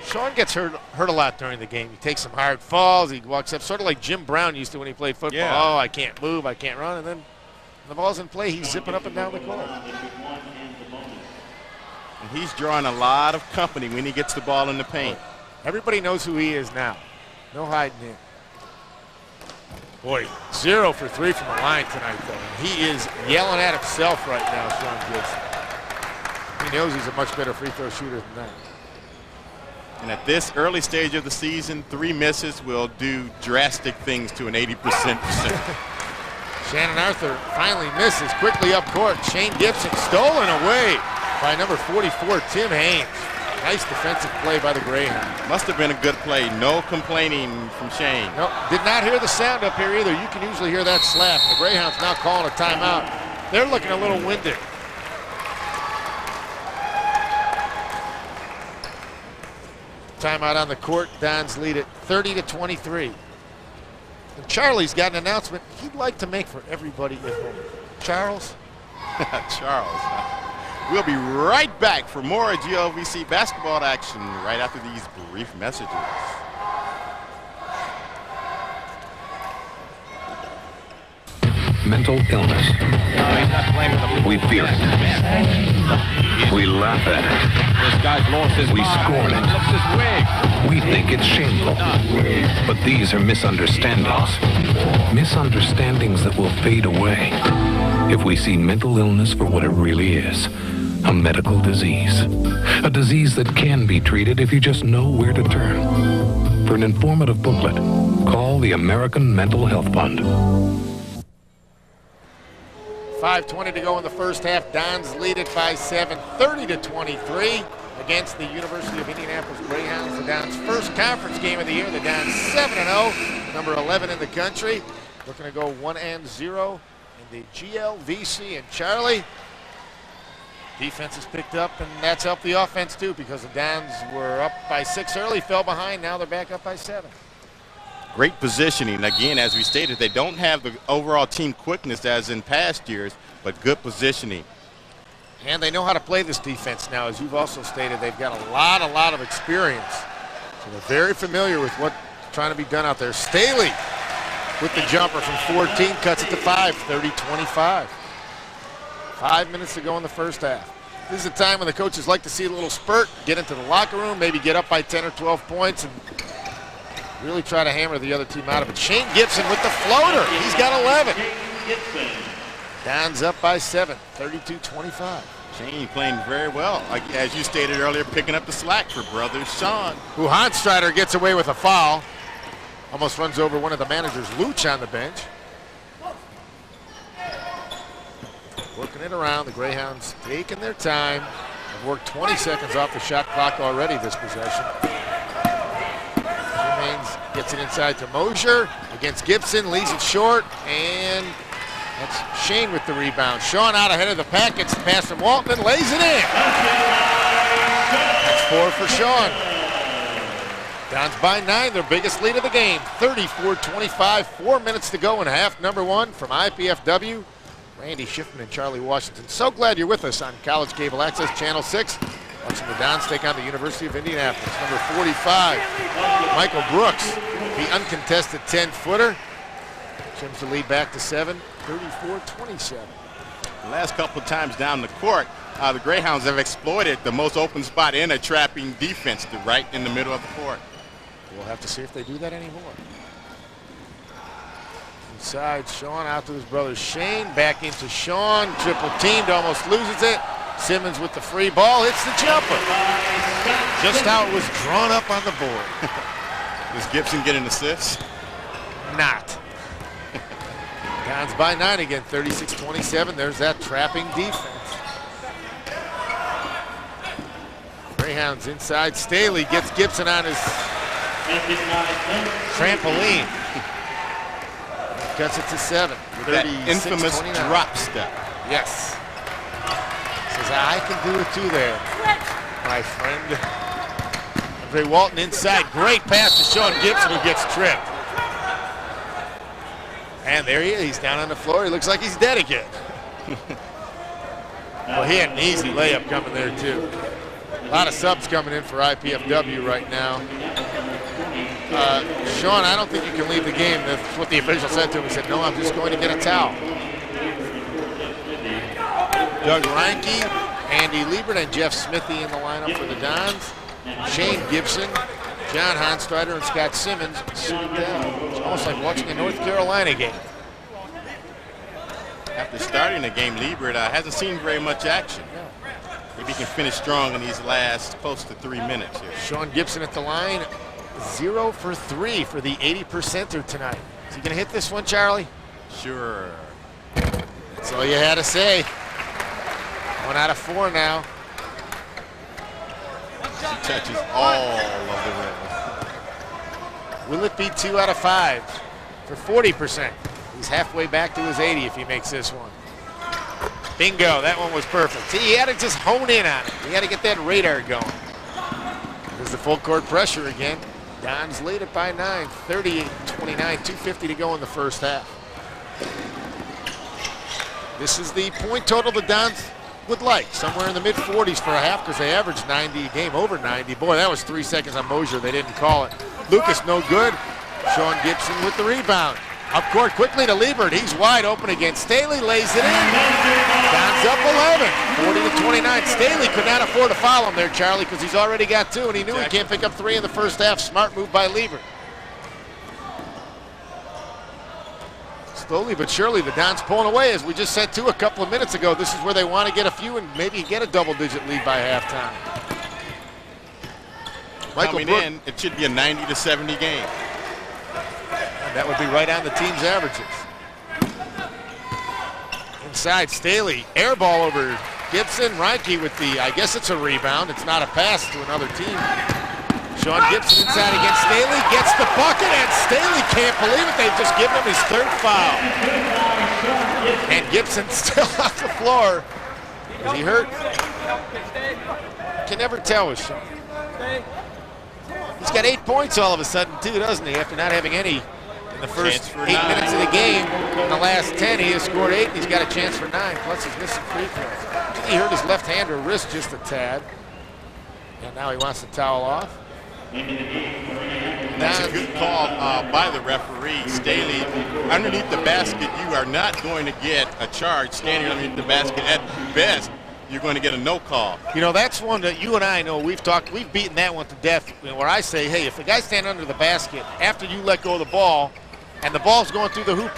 Sean gets hurt a lot during the game. He takes some hard falls. He walks up sort of like Jim Brown used to when he played football. Yeah. Oh, I can't move, I can't run. And then when the ball's in play, he's zipping up and down the court. And he's drawing a lot of company when he gets the ball in the paint. Everybody knows who he is now. No hiding him. Boy, 0 for 3 from the line tonight, though. He is yelling at himself right now, Sean Gibson. He knows he's a much better free throw shooter than that. And at this early stage of the season, 3 misses will do drastic things to an 80%. Shannon Arthur finally misses, quickly up court. Shane Gibson stolen away by number 44, Tim Haynes. Nice defensive play by the Greyhounds. Must have been a good play. No complaining from Shane. No, did not hear the sound up here either. You can usually hear that slap. The Greyhounds now calling a timeout. They're looking a little winded. Timeout on the court. Dons lead it 30-23. And Charlie's got an announcement he'd like to make for everybody at home. Charles? Charles. We'll be right back for more GLVC basketball action right after these brief messages. Mental illness. We fear it. We laugh at it. We scorn it. We think it's shameful. But these are misunderstandings. Misunderstandings that will fade away if we see mental illness for what it really is. a medical disease. A disease that can be treated if you just know where to turn. For an informative booklet, call the American Mental Health Fund. 5:20 to go in the first half. Dons lead it by 7, 30-23 against the University of Indianapolis Greyhounds. The Dons' first conference game of the year. The Dons 7-0, number 11 in the country. Looking to go 1-0 in the GLVC. And Charlie, defense has picked up, and that's helped the offense too, because the Dons were up by 6 early, fell behind. Now they're back up by 7. Great positioning. Again, as we stated, they don't have the overall team quickness as in past years, but good positioning. And they know how to play this defense now. As you've also stated, they've got a lot of experience. So they're very familiar with what's trying to be done out there. Staley with the jumper from 14, cuts it to 5, 30-25. 5 minutes to go in the first half. This is a time when the coaches like to see a little spurt, get into the locker room, maybe get up by 10 or 12 points, and really try to hammer the other team out of it. Shane Gibson with the floater. He's got 11. Dons up by 7, 32-25. Shane playing very well. As you stated earlier, picking up the slack for brother Sean. Who Honstrider gets away with a foul. Almost runs over one of the managers, Luch, on the bench. Working it around. The Greyhounds taking their time. They've worked 20 seconds off the shot clock already this possession. Gets it inside to Mosier against Gibson, leaves it short, and that's Shane with the rebound. Sean out ahead of the pack, gets the pass from Walton, lays it in. That's 4 for Sean. Dons by 9, their biggest lead of the game, 34-25, 4 minutes to go in half number 1 from IPFW. Randy Schiffman and Charlie Washington. So glad you're with us on College Cable Access Channel 6. Watching the Dons take on the University of Indianapolis. Number 45, Michael Brooks, the uncontested 10-footer. Trims the lead back to 7, 34-27. The last couple of times down the court, the Greyhounds have exploited the most open spot in a trapping defense, right in the middle of the court. We'll have to see if they do that anymore. Inside, Sean out to his brother Shane, back into Sean, triple teamed, almost loses it. Simmons with the free ball, hits the jumper. Just how it was drawn up on the board. Does Gibson get an assist? Not. Dons by 9 again, 36-27. There's that trapping defense. Greyhounds inside. Staley gets Gibson on his trampoline. Cuts it to 7. That infamous 29. drop step. Yes. Says, I can do it too there, my friend. Andre Walton inside. Great pass to Sean Gibson, who gets tripped. And there he is. He's down on the floor. He looks like he's dead again. Well, he had an easy layup coming there, too. A lot of subs coming in for IPFW right now. Sean, I don't think you can leave the game. That's what the official said to him. He said, no, I'm just going to get a towel. Doug Reinke, Andy Liebert, and Jeff Smithy in the lineup for the Dons. Shane Gibson, John Honstrider, and Scott Simmons sitting down. It's almost like watching a North Carolina game. After starting the game, Liebert hasn't seen very much action. Maybe he can finish strong in these last close to 3 minutes here. Sean Gibson at the line, 0 for 3 for the 80%er tonight. Is he going to hit this one, Charlie? Sure. That's all you had to say. 1 out of 4 now. He touches all of the rim. Will it be 2 out of 5 for 40%? He's halfway back to his 80 if he makes this one. Bingo, that one was perfect. See, he had to just hone in on it. He had to get that radar going. There's the full court pressure again. Dons lead it by 9, 38-29, 2:50 to go in the first half. This is the point total the Dons would like, somewhere in the mid-40s for a half, because they averaged 90 a game, over 90. Boy, that was 3 seconds on Mosier. They didn't call it. Lucas, no good. Sean Gibson with the rebound. Up court quickly to Liebert. He's wide open against Staley, lays it in. Dons up 11, 40-29. Staley could not afford to foul him there, Charlie, because he's already got 2, and he knew he can't pick up 3 in the first half. Smart move by Liebert. Slowly but surely, the Dons pulling away. As we just said, too, a couple of minutes ago, this is where they want to get a few and maybe get a double-digit lead by halftime. Coming in, it should be a 90-70 game. And that would be right on the team's averages. Inside, Staley, air ball over Gibson. Reinke with the, I guess it's a rebound. It's not a pass to another team. Sean Gibson inside against Staley, gets the bucket, and Staley can't believe it. They've just given him his third foul. And Gibson still off the floor. Is he hurt? Can never tell with Sean. He's got 8 points all of a sudden, too, doesn't he? After not having any in the first 8 minutes of the game. In the last 10, he has scored 8, and he's got a chance for 9. Plus, he's missing free throws. He hurt his left hand or wrist just a tad. And now he wants to towel off. That's a good call by the referee. Staley, underneath the basket, you are not going to get a charge standing underneath the basket. At best, you're going to get a no call. You know, that's one that you and I know we've beaten that one to death, where I say, hey, if a guy's standing under the basket after you let go of the ball and the ball's going through the hoop,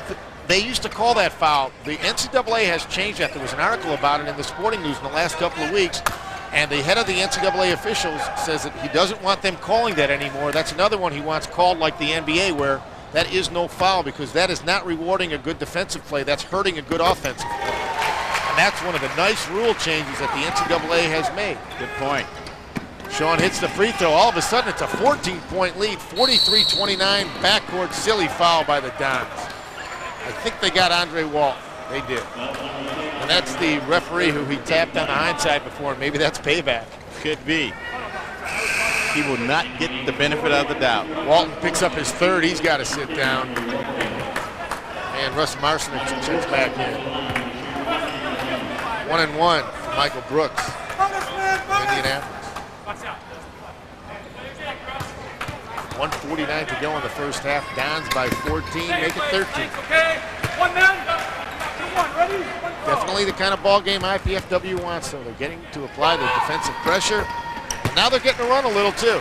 they used to call that foul. The NCAA has changed that. There was an article about it in the Sporting News in the last couple of weeks. And the head of the NCAA officials says that he doesn't want them calling that anymore. That's another one he wants called like the NBA, where that is no foul, because that is not rewarding a good defensive play. That's hurting a good offensive play. And that's one of the nice rule changes that the NCAA has made. Good point. Sean hits the free throw. All of a sudden, it's a 14-point lead, 43-29, backcourt silly foul by the Dons. I think they got Andre Walt. They did. And that's the referee who he tapped on the hindsight before, and maybe that's payback. Could be. He will not get the benefit of the doubt. Walton picks up his third. He's got to sit down. And Russ Marcinek checks back in. 1-1 for Michael Brooks. Indianapolis. 1:49 to go in the first half. Dons by 14, make it 13. Okay, 1 man. Definitely the kind of ball game IPFW wants, so they're getting to apply the defensive pressure. Now they're getting to run a little too.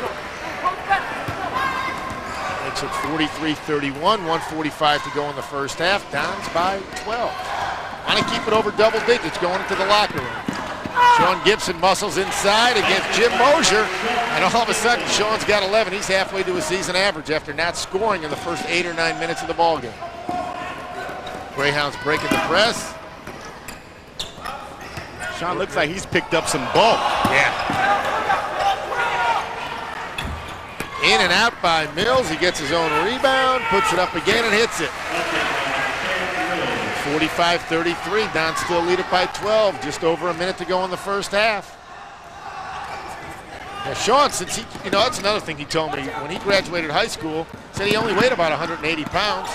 Makes it 43-31, 1:45 to go in the first half. Dons by 12. Want to keep it over double digits going into the locker room. Sean Gibson muscles inside against Jim Mosier, and all of a sudden Sean's got 11. He's halfway to his season average after not scoring in the first 8 or 9 minutes of the ball game. Greyhounds breaking the press. Sean looks like he's picked up some bulk. Yeah. In and out by Mills. He gets his own rebound, puts it up again, and hits it. 45-33. Dons still lead it by 12. Just over a minute to go in the first half. Now, Sean, since he, that's another thing he told me. When he graduated high school, said he only weighed about 180 pounds.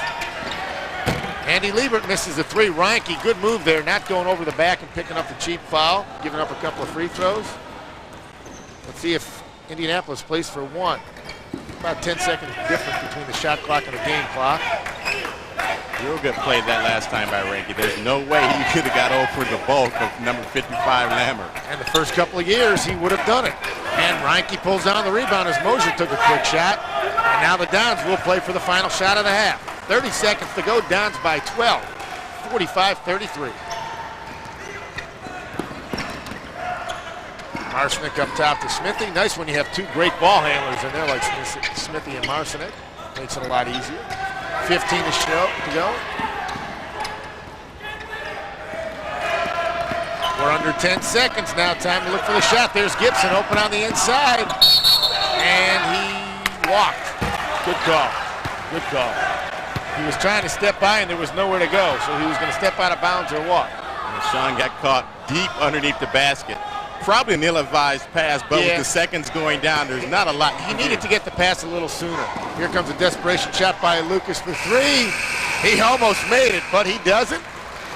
Andy Liebert misses a 3. Reinke, good move there, not going over the back and picking up the cheap foul, giving up a couple of free throws. Let's see if Indianapolis plays for 1. About 10 seconds difference between the shot clock and the game clock. Real good play that last time by Reinke. There's no way he could have got over the bulk of number 55 Lambert. And the first couple of years, he would have done it. And Reinke pulls down the rebound as Mosier took a quick shot. And now the Dons will play for the final shot of the half. 30 seconds to go, Dons by 12, 45-33. Marcinek up top to Smithy. Nice when you have 2 great ball handlers in there like Smithy and Marcinek. Makes it a lot easier. 15 to go. We're under 10 seconds now. Time to look for the shot. There's Gibson open on the inside. And he walked. Good call. Good call. He was trying to step by and there was nowhere to go, so he was going to step out of bounds or walk. And Sean got caught deep underneath the basket. Probably an ill-advised pass, but with the seconds going down, there's not a lot. He needed to get the pass a little sooner. Here comes a desperation shot by Lucas for 3. He almost made it, but he doesn't.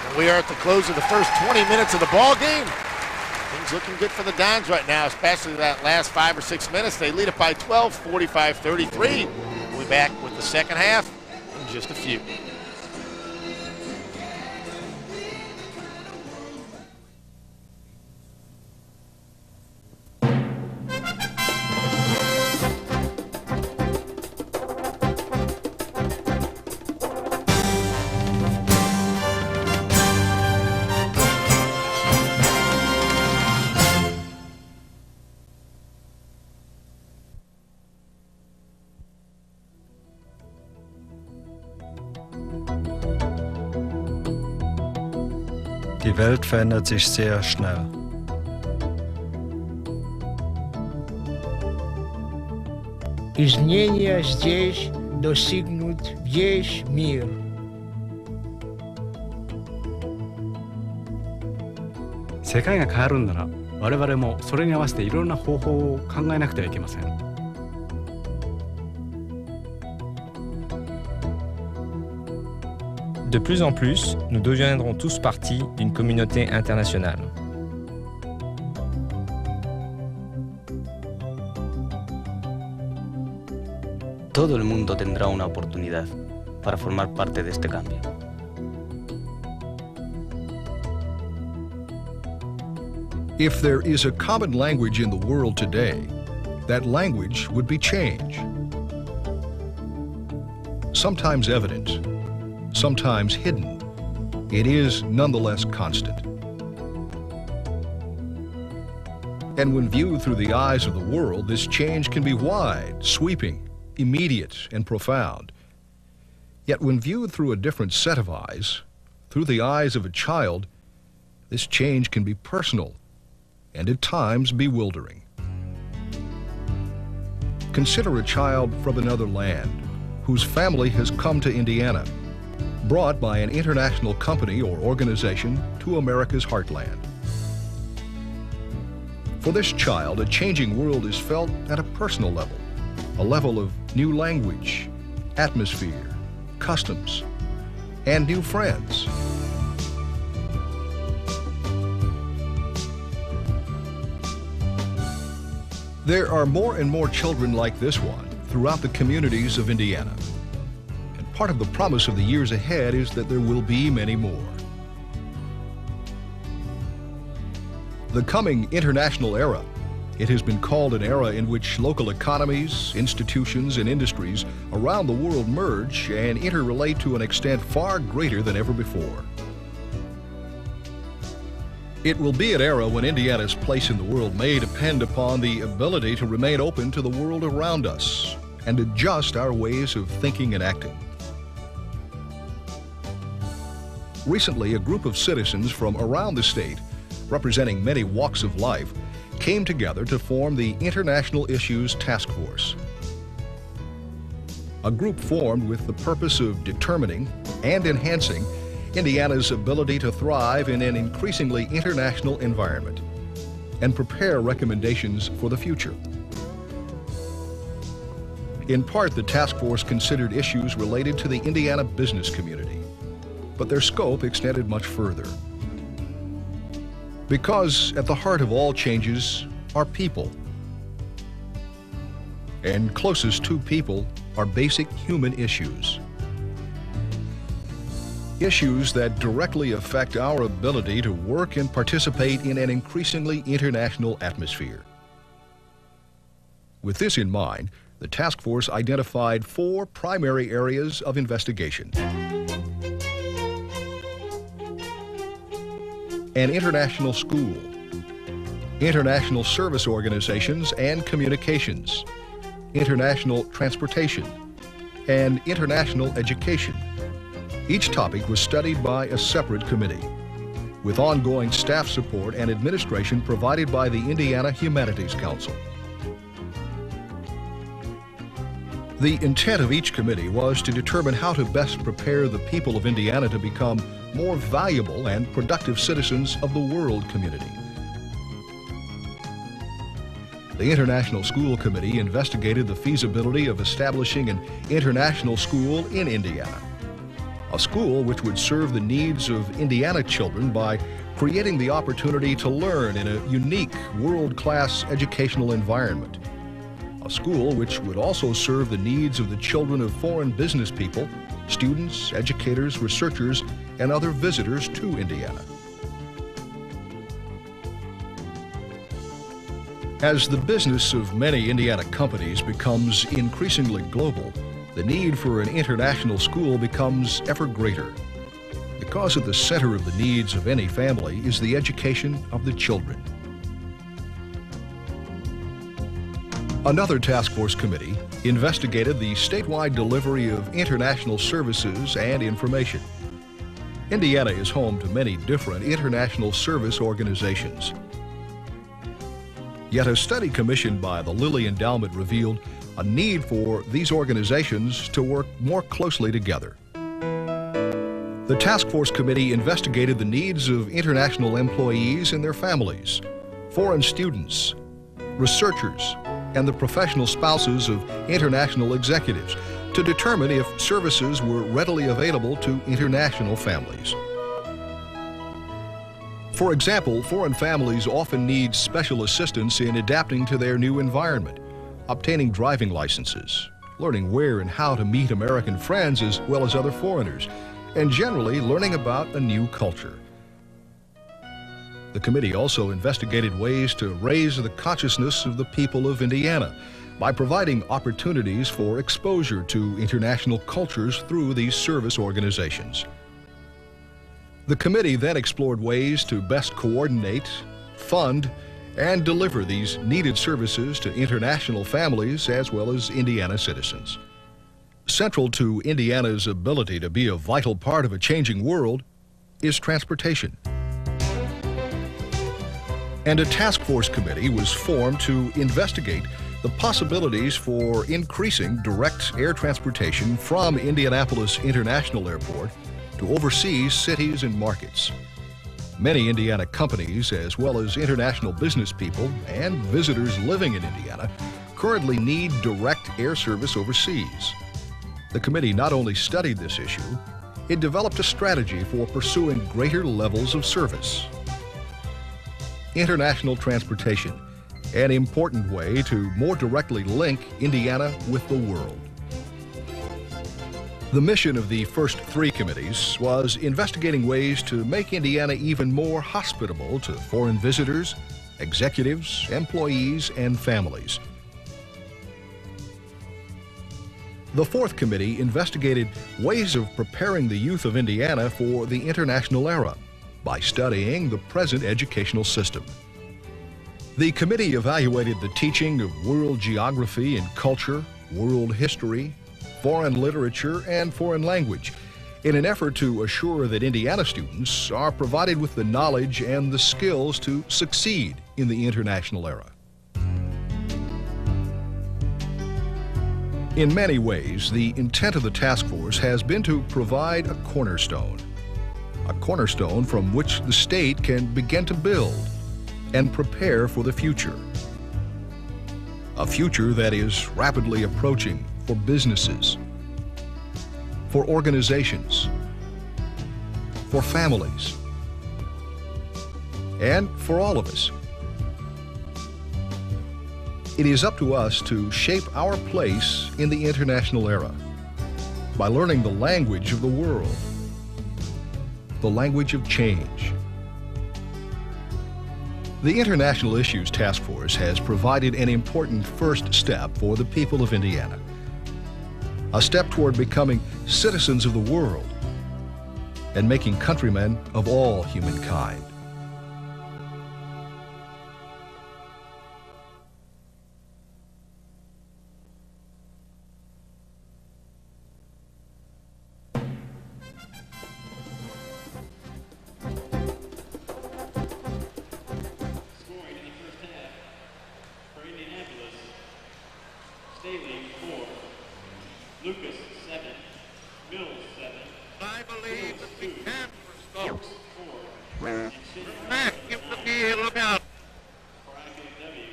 And we are at the close of the first 20 minutes of the ball game. Things looking good for the Dons right now, especially that last 5 or 6 minutes. They lead it by 12, 45-33. We'll be back with the second half in just a few. Die Welt verändert sich sehr schnell. Изменения здесь достигнут весь мир. 世界が変わるんなら我々もそれに合わせていろんな方法を考えなくてはいけません。De plus en plus, nous deviendrons tous partie d'une communauté internationale. Todo el mundo tendrá una oportunidad para formar parte de este cambio. If there is a common language in the world today, that language would be change. Sometimes evident, sometimes hidden, it is nonetheless constant. And when viewed through the eyes of the world, this change can be wide, sweeping, immediate, and profound. Yet when viewed through a different set of eyes, through the eyes of a child, this change can be personal and at times bewildering. Consider a child from another land whose family has come to Indiana, brought by an international company or organization to America's heartland. For this child, a changing world is felt at a personal level, a level of new language, atmosphere, customs, and new friends. There are more and more children like this one throughout the communities of Indiana. And part of the promise of the years ahead is that there will be many more. The coming international era, it has been called an era in which local economies, institutions, and industries around the world merge and interrelate to an extent far greater than ever before. It will be an era when Indiana's place in the world may depend upon the ability to remain open to the world around us and adjust our ways of thinking and acting. Recently, a group of citizens from around the state, representing many walks of life, came together to form the International Issues Task Force. A group formed with the purpose of determining and enhancing Indiana's ability to thrive in an increasingly international environment and prepare recommendations for the future. In part, the task force considered issues related to the Indiana business community, but their scope extended much further. Because at the heart of all changes are people, and closest to people are basic human issues. Issues that directly affect our ability to work and participate in an increasingly international atmosphere. With this in mind, the task force identified 4 primary areas of investigation. An international school, international service organizations and communications, international transportation, and international education. Each topic was studied by a separate committee, with ongoing staff support and administration provided by the Indiana Humanities Council. The intent of each committee was to determine how to best prepare the people of Indiana to become more valuable and productive citizens of the world community. The International School Committee investigated the feasibility of establishing an international school in Indiana. A school which would serve the needs of Indiana children by creating the opportunity to learn in a unique, world-class educational environment. A school which would also serve the needs of the children of foreign business people, students, educators, researchers, and other visitors to Indiana. As the business of many Indiana companies becomes increasingly global, the need for an international school becomes ever greater, because at the center of the needs of any family is the education of the children. Another task force committee investigated the statewide delivery of international services and information. Indiana is home to many different international service organizations. Yet a study commissioned by the Lilly Endowment revealed a need for these organizations to work more closely together. The task force committee investigated the needs of international employees and their families, foreign students, researchers, and the professional spouses of international executives to determine if services were readily available to international families. For example, foreign families often need special assistance in adapting to their new environment, obtaining driving licenses, learning where and how to meet American friends as well as other foreigners, and generally learning about a new culture. The committee also investigated ways to raise the consciousness of the people of Indiana by providing opportunities for exposure to international cultures through these service organizations. The committee then explored ways to best coordinate, fund, and deliver these needed services to international families as well as Indiana citizens. Central to Indiana's ability to be a vital part of a changing world is transportation. And a task force committee was formed to investigate the possibilities for increasing direct air transportation from Indianapolis International Airport to overseas cities and markets. Many Indiana companies, as well as international business people and visitors living in Indiana, currently need direct air service overseas. The committee not only studied this issue, it developed a strategy for pursuing greater levels of service. International transportation, an important way to more directly link Indiana with the world. The mission of the first three committees was investigating ways to make Indiana even more hospitable to foreign visitors, executives, employees, and families. The fourth committee investigated ways of preparing the youth of Indiana for the international era by studying the present educational system. The committee evaluated the teaching of world geography and culture, world history, foreign literature, and foreign language in an effort to assure that Indiana students are provided with the knowledge and the skills to succeed in the international era. In many ways, the intent of the task force has been to provide a cornerstone from which the state can begin to build and prepare for the future. A future that is rapidly approaching for businesses, for organizations, for families, and for all of us. It is up to us to shape our place in the international era by learning the language of the world, the language of change. The International Issues Task Force has provided an important first step for the people of Indiana, a step toward becoming citizens of the world and making countrymen of all humankind. Lucas 7, Mills 7. I believe that we can restore 4. Back, give the PA look out. Friday W.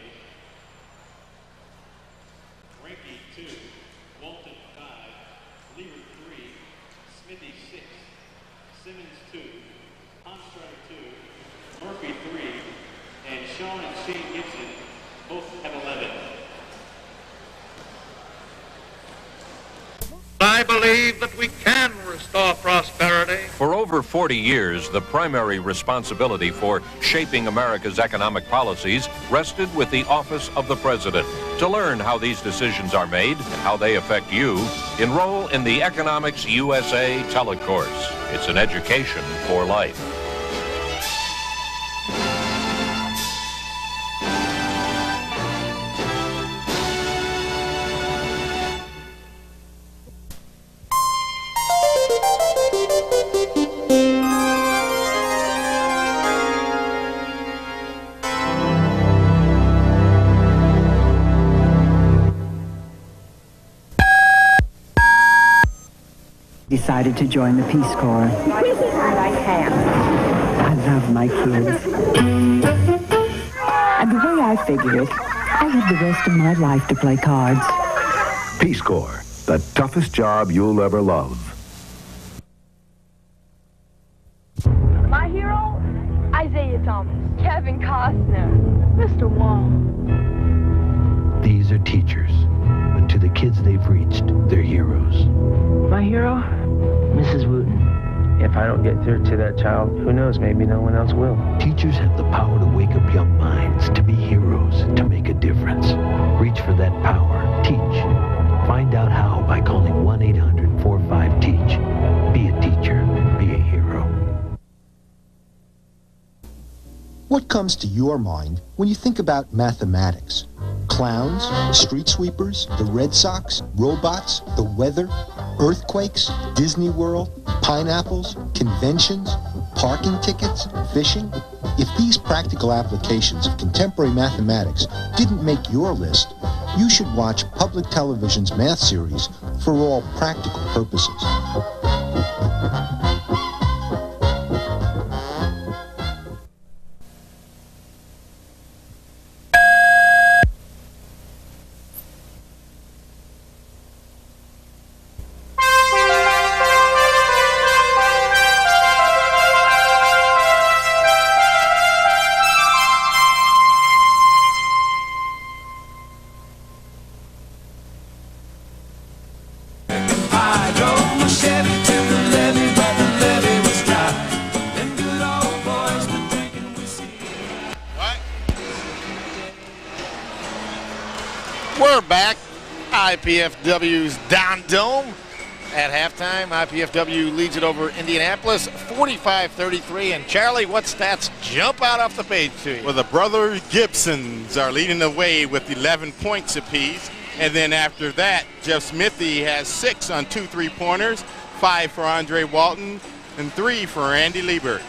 Ranky 2, Walton 5, Lear 3, Smithy 6, Simmons 2, Onstrader 2, Murphy 3, and Sean and Shane Gibson both have 11. I believe that we can restore prosperity. For over 40 years, the primary responsibility for shaping America's economic policies rested with the office of the president. To learn how these decisions are made and how they affect you, enroll in the Economics USA telecourse. It's an education for life. decided to join the Peace Corps. I love my kids. And the way I figure it, I have the rest of my life to play cards. Peace Corps, the toughest job you'll ever love. My hero? Isaiah Thomas, Kevin Costner, Mr. Wong. These are teachers, but to the kids they've reached, they're heroes. My hero? Mrs. Wooten. If I don't get through to that child, who knows, maybe no one else will. Teachers have the power to wake up young minds, to be heroes, to make a difference. Reach for that power. Teach. Find out how by calling 1-800-45-TEACH. Be a teacher. Be a hero. What comes to your mind when you think about mathematics? Clowns, street sweepers, the Red Sox, robots, the weather, earthquakes, Disney World, pineapples, conventions, parking tickets, fishing? If these practical applications of contemporary mathematics didn't make your list, you should watch public television's math series For All Practical Purposes. We're back. IPFW's Down Dome. At halftime, IPFW leads it over Indianapolis 45-33. And Charlie, what stats jump out off the page to you? Well, the brother Gibsons are leading the way with 11 points apiece. And then after that, Jeff Smithy has 6 on 2 3-pointers, 5 for Andre Walton, and 3 for Andy Lieber.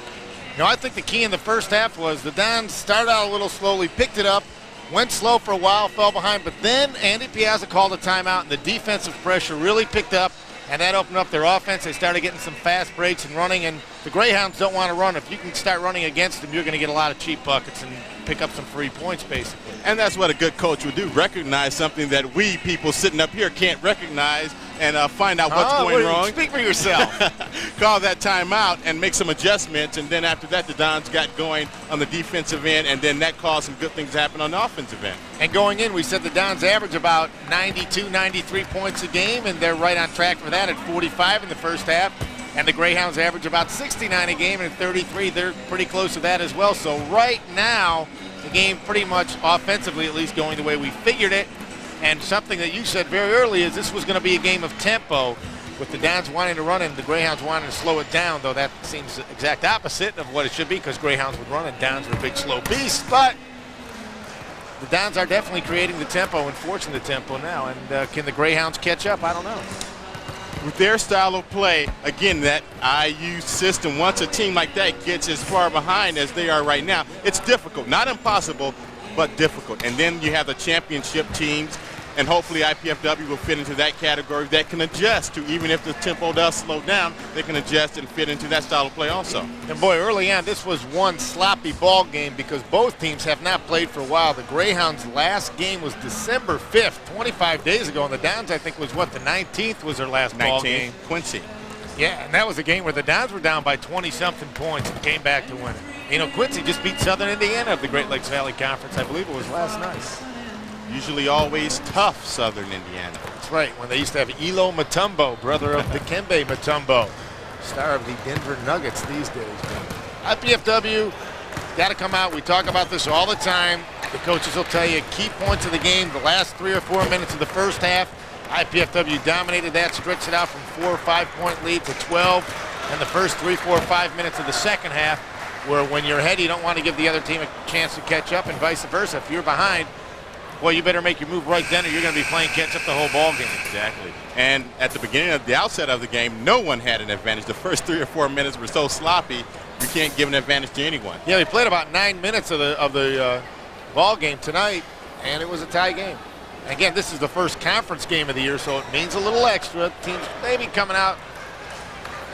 You know, I think the key in the first half was the Dons started out a little slowly, picked it up, went slow for a while, fell behind, but then Andy Piazza called a timeout, and the defensive pressure really picked up, and that opened up their offense. They started getting some fast breaks and running, and the Greyhounds don't want to run. If you can start running against them, you're going to get a lot of cheap buckets and pick up some free points, basically. And that's what a good coach would do, recognize something that we people sitting up here can't recognize and find out what's going wrong. Speak for yourself. Call that timeout and make some adjustments, and then after that, the Dons got going on the defensive end, and then that caused some good things to happen on the offensive end. And going in, we said the Dons average about 92, 93 points a game, and they're right on track for that at 45 in the first half. And the Greyhounds average about 69 a game, and at 33, they're pretty close to that as well. So right now, the game pretty much offensively at least going the way we figured it. And something that you said very early is this was going to be a game of tempo, with the Dons wanting to run and the Greyhounds wanting to slow it down, though that seems the exact opposite of what it should be, because Greyhounds would run and Dons are big, slow beasts. But the Dons are definitely creating the tempo and forcing the tempo now. And can the Greyhounds catch up? I don't know. With their style of play, again, that IU system, once a team like that gets as far behind as they are right now, it's difficult. Not impossible, but difficult. And then you have the championship teams, and hopefully IPFW will fit into that category that can adjust to, even if the tempo does slow down, they can adjust and fit into that style of play also. And boy, early on, this was one sloppy ball game because both teams have not played for a while. The Greyhounds' last game was December 5th, 25 days ago, and the Dons, I think, was what, the 19th was their last ball game? Quincy. Yeah, and that was a game where the Dons were down by 20-something points and came back to win it. You know, Quincy just beat Southern Indiana of the Great Lakes Valley Conference. I believe it was last night. Usually always tough Southern Indiana. That's right, when they used to have Elo Mutombo, brother of Dikembe Mutombo, star of the Denver Nuggets these days. IPFW got to come out. We talk about this all the time. The coaches will tell you key points of the game, the last 3 or 4 minutes of the first half. IPFW dominated that, stretched it out from 4 or 5 point lead to 12. And the first 3, 4, 5 minutes of the second half, where when you're ahead, you don't want to give the other team a chance to catch up, and vice versa. If you're behind, well, you better make your move right then, or you're going to be playing catch-up the whole ball game. Exactly. And at the beginning of the outset of the game, no one had an advantage. The first 3 or 4 minutes were so sloppy, you can't give an advantage to anyone. Yeah, we played about 9 minutes of the ball game tonight, and it was a tie game. Again, this is the first conference game of the year, so it means a little extra. Teams maybe coming out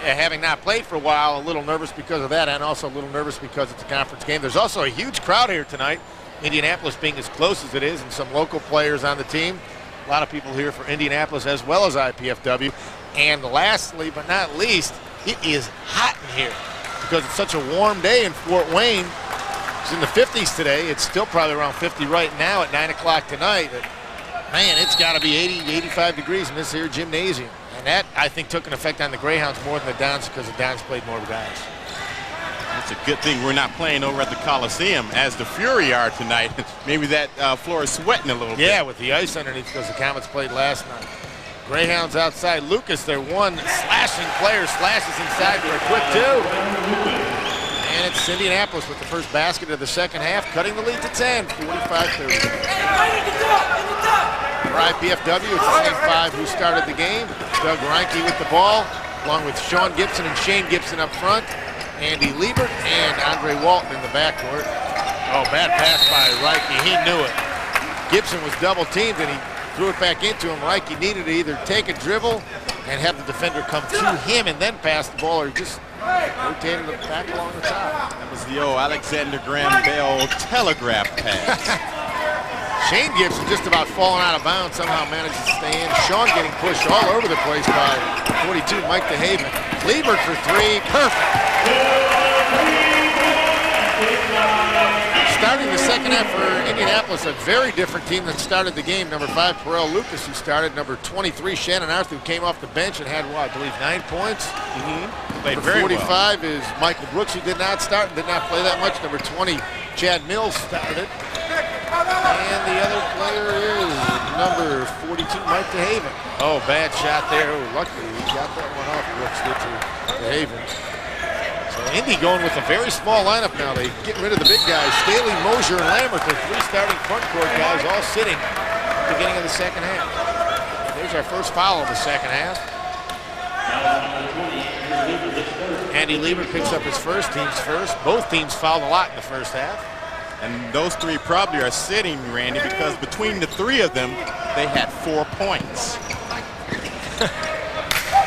having not played for a while, a little nervous because of that, and also a little nervous because it's a conference game. There's also a huge crowd here tonight, Indianapolis being as close as it is, and some local players on the team. A lot of people here for Indianapolis as well as IPFW. And lastly, but not least, it is hot in here because it's such a warm day in Fort Wayne. It's in the 50s today. It's still probably around 50 right now at 9 o'clock tonight. But man, it's got to be 80, 85 degrees in this here gymnasium. And that, I think, took an effect on the Greyhounds more than the Dons because the Dons played more guys. It's a good thing we're not playing over at the Coliseum as the Fury are tonight. Maybe that floor is sweating a little bit. Yeah, with the ice underneath because the Comets played last night. Greyhounds outside. Lucas, their one slashing player, slashes inside for a quick two. And it's Indianapolis with the first basket of the second half, cutting the lead to 10, 45-30. For IPFW, it's the same five who started the game. Doug Reinke with the ball, along with Sean Gibson and Shane Gibson up front. Andy Liebert and Andre Walton in the backcourt. Oh, bad pass by Reinke. He knew it. Gibson was double teamed and he threw it back into him. Reinke needed to either take a dribble and have the defender come to him and then pass the ball, or just rotated it back along the top. That was the old Alexander Graham Bell telegraph pass. Shane Gibson just about falling out of bounds, somehow manages to stay in. Sean getting pushed all over the place by 42 Mike DeHaven. Liebert for three, perfect. Starting the second half for Indianapolis, a very different team than started the game. Number 5, Perel Lucas, who started. Number 23, Shannon Arthur, who came off the bench and had, what, I believe 9 points. Played Number very 45 is Michael Brooks, who did not start and did not play that much. Number 20, Chad Mills started. And the other player is number 42, Mike DeHaven. Oh, bad shot there. Oh, luckily he got that one off. Brooks did to DeHaven. So Indy going with a very small lineup now. They get rid of the big guys. Staley, Mosier, and Lambert, their 3 starting front court guys, all sitting at the beginning of the second half. There's our first foul of the second half. Andy Liebert picks up his first, team's first. Both teams fouled a lot in the first half. And those 3 probably are sitting, Randy, because between the 3 of them, they had 4 points.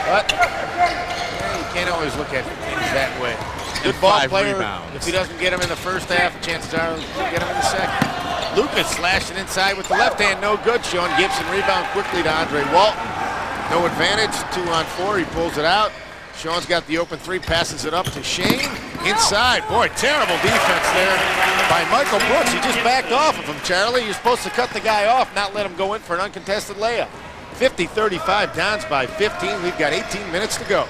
But you can't always look at things that way. Good ball player. Rebounds. If he doesn't get him in the first half, chances are he'll get him in the second. Lucas slashing inside with the left hand, no good. Sean Gibson rebound quickly to Andre Walton. No advantage, 2 on 4, he pulls it out. Sean's got the open 3, passes it up to Shane. Inside, boy, terrible defense there by Michael Brooks. He just backed off of him, Charlie. You're supposed to cut the guy off, not let him go in for an uncontested layup. 50-35, Dons by 15. We've got 18 minutes to go.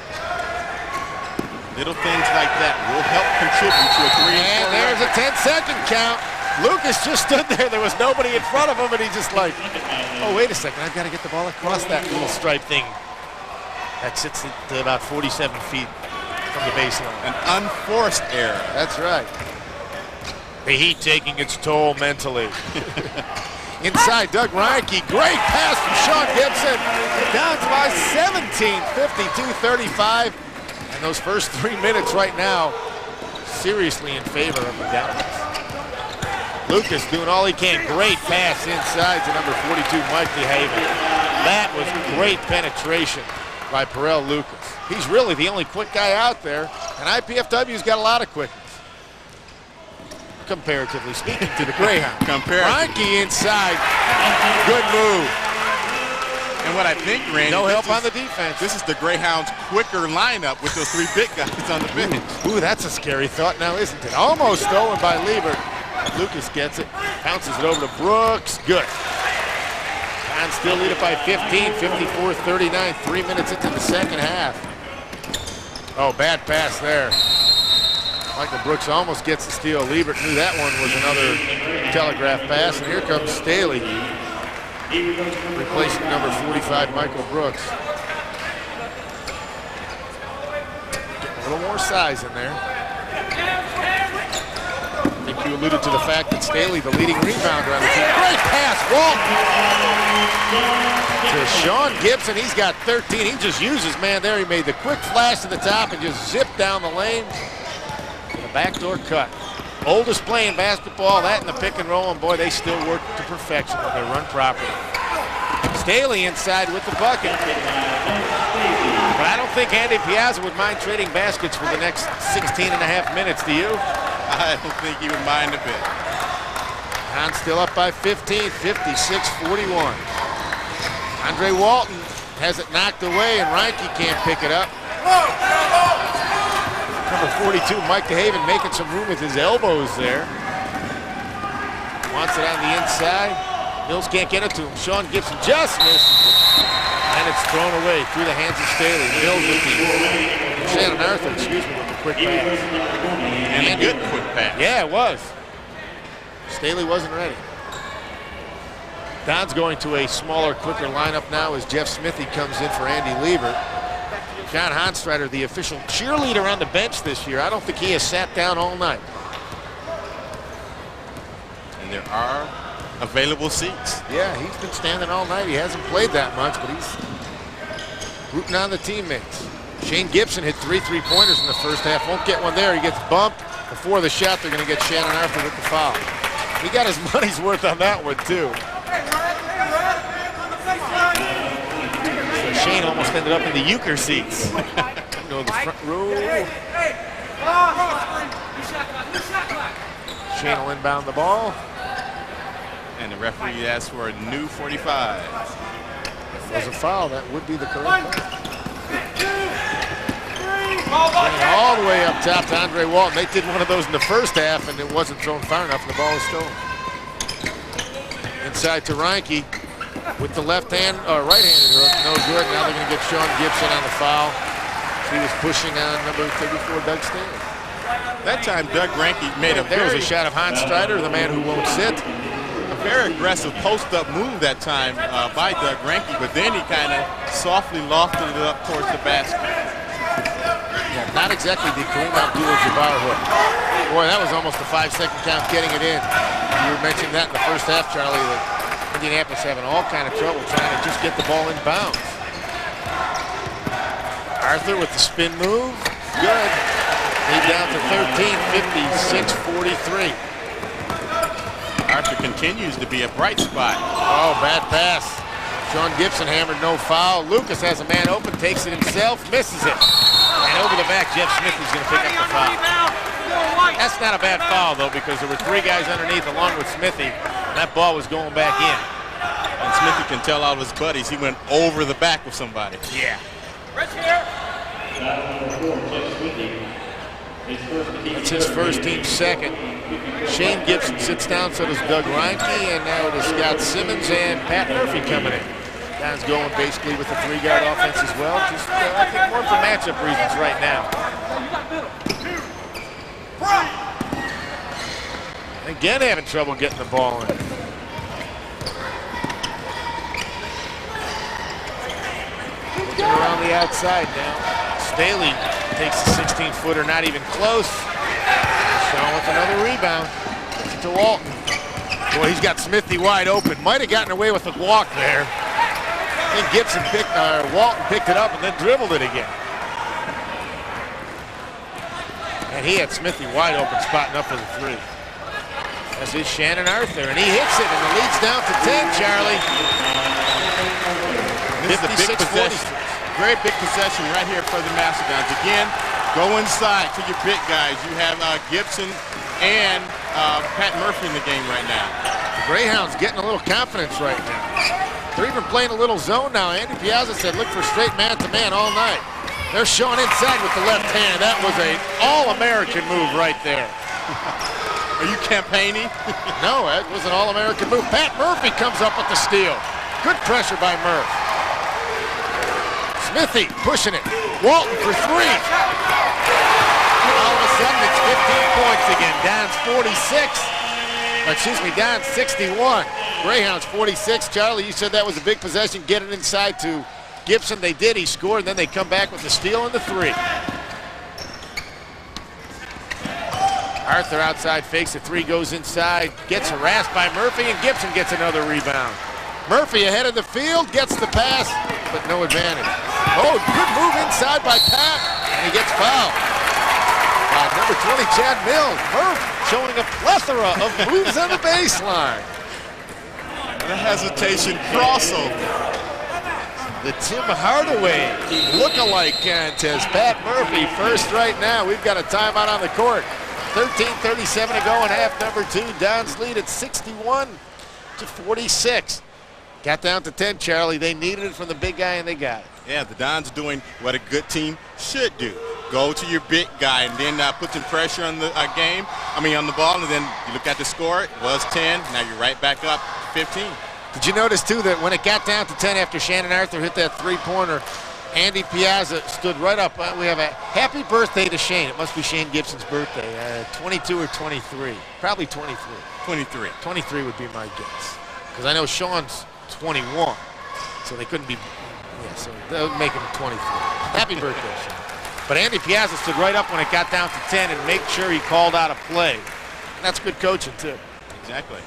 Little things like that will help contribute to a 3 and there's a 10-second count. Lucas just stood there. There was nobody in front of him, and he just like, oh, wait a second. I've got to get the ball across that little stripe thing. That sits at about 47 feet from the baseline. An unforced error. That's right. The heat taking its toll mentally. Inside, Doug Reinke. Great pass from Sean Gibson. Down by 17, 52-35. And those first 3 minutes right now, seriously in favor of the Dons. Lucas doing all he can. Great pass inside to number 42, Mike DeHaven. That was great penetration by Perel Lucas. He's really the only quick guy out there, and IPFW's got a lot of quickness, comparatively speaking, to the Greyhound. Reinke inside, good move. And what I think, Randy, no help on the defense. This is the Greyhounds' quicker lineup with those 3 big guys on the bench. Ooh, that's a scary thought now, isn't it? Almost stolen by Liebert. Lucas gets it, bounces it over to Brooks, good. Dons still lead it by 15, 54-39, 3 minutes into the second half. Oh, bad pass there. Michael Brooks almost gets the steal. Liebert knew that one was another telegraph pass, and here comes Staley, replacing number 45, Michael Brooks. Getting a little more size in there. I think you alluded to the fact that Staley, the leading rebounder on the team. Great pass, Walton! To Sean Gibson, he's got 13. He just used his man there. He made the quick flash to the top and just zipped down the lane. And a backdoor cut. Oldest play in basketball, that and the pick and roll, and boy, they still work to perfection when they run properly. Staley inside with the bucket. But I don't think Andy Piazza would mind trading baskets for the next 16 and a half minutes, do you? I don't think he would mind a bit. Hans still up by 15, 56-41. Andre Walton has it knocked away, and Reinke can't pick it up. Number 42, Mike DeHaven, making some room with his elbows there. Wants it on the inside. Mills can't get it to him. Sean Gibson just misses it. And it's thrown away through the hands of Staley. Mills with the Shannon Arthur, with the quick pass. And a good quick pass. Yeah, it was. Staley wasn't ready. Don's going to a smaller, quicker lineup now as Jeff Smithy comes in for Andy Liebert. John Honstrader, the official cheerleader on the bench this year. I don't think he has sat down all night. And there are available seats. Yeah, he's been standing all night. He hasn't played that much, but he's rooting on the teammates. Shane Gibson hit 3 3-pointers in the first half. Won't get one there. He gets bumped. Before the shot, they're going to get Shannon Arthur with the foul. He got his money's worth on that one, too. So Shane almost ended up in the euchre seats. The front row. Shane will inbound the ball. And the referee asks for a new 45. If it was a foul, that would be the correct foul. All the way up top to Andre Walton. They did one of those in the first half, and it wasn't thrown far enough, and the ball was stolen. Inside to Reinke with the left-hand, or right-handed hook. No good. Now they're going to get Sean Gibson on the foul. He was pushing on number 34, Doug Staley. That time, Doug Reinke made a There was a shot of Hans Strider, the man who won't sit. A very aggressive post-up move that time by Doug Reinke, but then he kind of softly lofted it up towards the basket. Yeah, not exactly the Kareem Abdul-Jabbar hook. Boy, that was almost a 5-second count getting it in. You were mentioning that in the first half, Charlie, that Indianapolis having all kind of trouble trying to just get the ball in bounds. Arthur with the spin move. Good. Lead down to 13, 56-43. Arthur continues to be a bright spot. Oh, bad pass. Sean Gibson hammered, no foul. Lucas has a man open, takes it himself, misses it. And over the back, Jeff Smithy's going to pick up the foul. That's not a bad foul, though, because there were 3 guys underneath along with Smithy, and that ball was going back in. And Smithy can tell all his buddies he went over the back with somebody. Yeah. That's his first team second. Shane Gibson sits down, so does Doug Reinke, and now it is Scott Simmons and Pat Murphy coming in. Don's going basically with the 3-guard offense as well, just I think more for matchup reasons right now. Again having trouble getting the ball in. Looking around the outside now. Staley takes the 16-footer, not even close. Sean with another rebound. Gets it to Walton. Boy, he's got Smithy wide open. Might have gotten away with a walk there. I think Walton picked it up and then dribbled it again. And he had Smithy wide open, spotting up for the 3. As is Shannon Arthur, and he hits it, and the lead's down to 10, Charlie. This is a big possession. Very big possession right here for the Mastodons. Again, go inside to your big guys. You have Gibson and Pat Murphy in the game right now. The Greyhounds getting a little confidence right now. They're even playing a little zone now. Andy Piazza said look for straight man-to-man all night. They're showing inside with the left hand. That was an all-American move right there. Are you campaigning? No, that was an all-American move. Pat Murphy comes up with the steal. Good pressure by Murph. Smithy pushing it. Walton for 3. All of a sudden, it's 15 points again. Down's 46. Down's 61. Greyhounds 46. Charlie, you said that was a big possession. Get it inside to Gibson. They did. He scored, and then they come back with the steal and the 3. Arthur outside fakes the 3, goes inside, gets harassed by Murphy, and Gibson gets another rebound. Murphy ahead of the field, gets the pass, but no advantage. Oh, good move inside by Pat, and he gets fouled. Number 20, Chad Mills. Murph showing a plethora of moves on the baseline. The hesitation crossover. The Tim Hardaway look-alike contest. Pat Murphy first right now. We've got a timeout on the court. 13:37 to go in half number 2. Downs lead at 61-46. Got down to 10, Charlie. They needed it from the big guy, and they got it. Yeah, the Dons doing what a good team should do. Go to your big guy and then put some pressure on the on the ball, and then you look at the score. It was 10. Now you're right back up 15. Did you notice, too, that when it got down to 10 after Shannon Arthur hit that three-pointer, Andy Piazza stood right up. We have a happy birthday to Shane. It must be Shane Gibson's birthday. 22 or 23? Probably 23. 23. 23 would be my guess. Because I know Sean's 21, so they couldn't be. Yeah, so that would make him 23. Happy birthday, Sean. But Andy Piazza stood right up when it got down to 10 and made sure he called out a play. And that's good coaching, too. Exactly.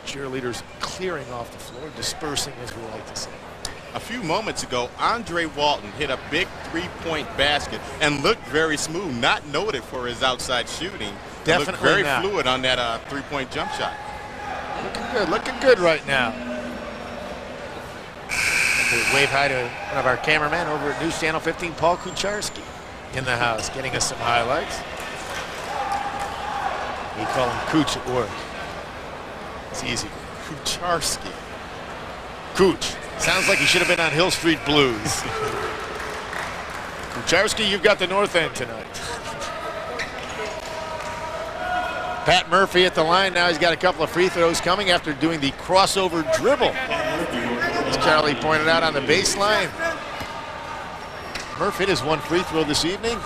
Cheerleaders clearing off the floor, dispersing, as we like to say. A few moments ago, Andre Walton hit a big three-point basket and looked very smooth, not noted for his outside shooting. Definitely looked very not. fluid on that three-point jump shot. Looking good right now. Wave hi to one of our cameramen over at News Channel 15, Paul Kucharski, in the house, getting us some highlights. We call him Cooch at work. It's easy. Kucharski. Cooch. Sounds like he should have been on Hill Street Blues. Kucharski, you've got the north end tonight. Pat Murphy at the line now. He's got a couple of free throws coming after doing the crossover dribble, as Charlie pointed out on the baseline. Murphy hit his one free throw this evening.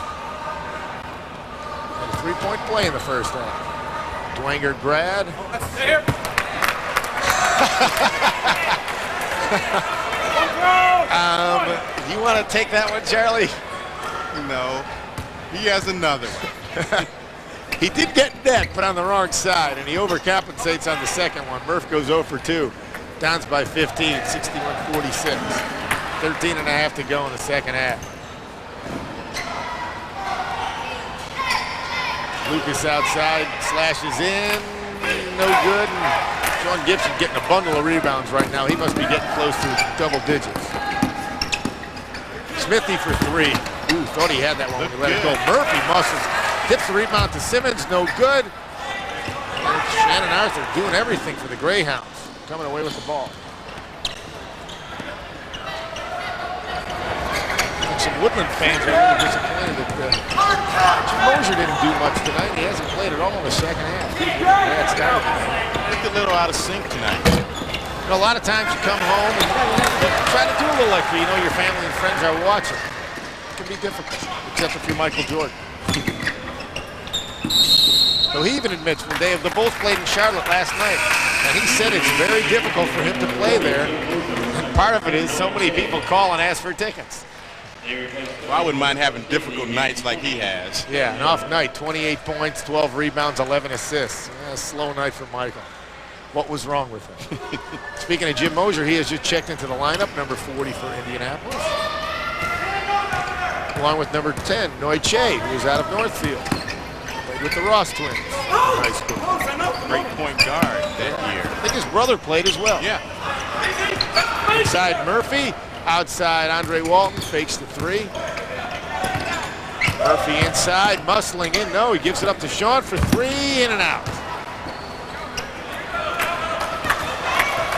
And a three-point play in the first half. Dwanger grad. You want to take that one, Charlie? No. He has another one. He did get net, but on the wrong side, and he overcompensates on the second one. Murph goes 0 for 2. Downs by 15, 61-46. 13 and a half to go in the second half. Lucas outside, slashes in, no good. And Sean Gibson getting a bundle of rebounds right now. He must be getting close to double digits. Smithy for 3. Ooh, thought he had that one when he let it go. Murphy muscles. Tips the rebound to Simmons, no good. And Shannon Arthur doing everything for the Greyhounds, coming away with the ball. And some Woodland fans are really disappointed that Jim Mosier didn't do much tonight. He hasn't played at all in the second half. Bad start. Looked a little out of sync tonight. You know, a lot of times you come home and you try to do a little extra. You know your family and friends are watching. It can be difficult, except if you're Michael Jordan. So he even admits when the Bulls played in Charlotte last night, and he said it's very difficult for him to play there. And part of it is so many people call and ask for tickets. Well, I wouldn't mind having difficult nights like he has. Yeah, an off night, 28 points, 12 rebounds, 11 assists. Yeah, slow night for Michael. What was wrong with him? Speaking of Jim Mosier, he has just checked into the lineup, number 40 for Indianapolis. Along with number 10, Noy Che, who is out of Northfield. Played with the Ross twins in high school. Great point guard that year. I think his brother played as well. Yeah. Inside Murphy, outside Andre Walton, fakes the 3. Murphy inside, muscling in. No, he gives it up to Sean for 3, in and out.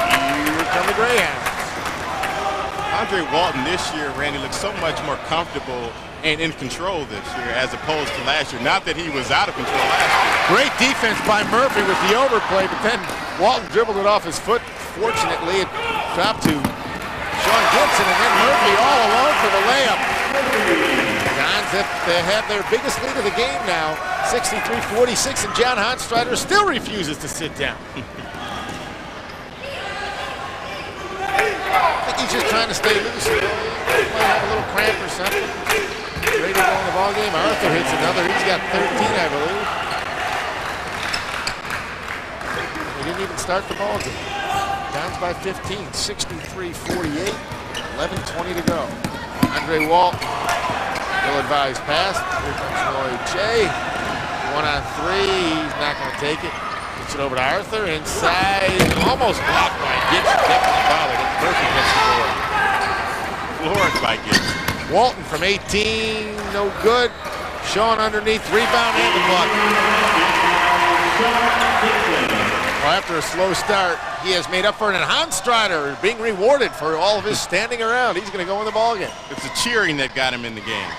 Here come the Greyhounds. Andre Walton this year, Randy, looks so much more comfortable and in control this year as opposed to last year. Not that he was out of control last year. Great defense by Murphy with the overplay, but then Walton dribbled it off his foot. Fortunately, it dropped to Sean Gibson, and then Murphy all alone for the layup. Dons have their biggest lead of the game now, 63-46, and John Honstreiter still refuses to sit down. I think he's just trying to stay loose. He might have a little cramp or something. Ready to go in the ball game. Arthur hits another. He's got 13, I believe. He didn't even start the ball game. Downs by 15, 63-48, 11:20 to go. Andre Walt, ill-advised pass. Here comes Roy Che. 1 on 3. He's not going to take it. Gets it over to Arthur inside. Almost blocked by Gibson. Definitely bothered it. Murphy gets the board. points by Gibson. Walton from 18, no good. Sean underneath, rebound and the block. Well, after a slow start, he has made up for it, and Hanstrider being rewarded for all of his standing around. He's going to go in the ballgame. It's the cheering that got him in the game.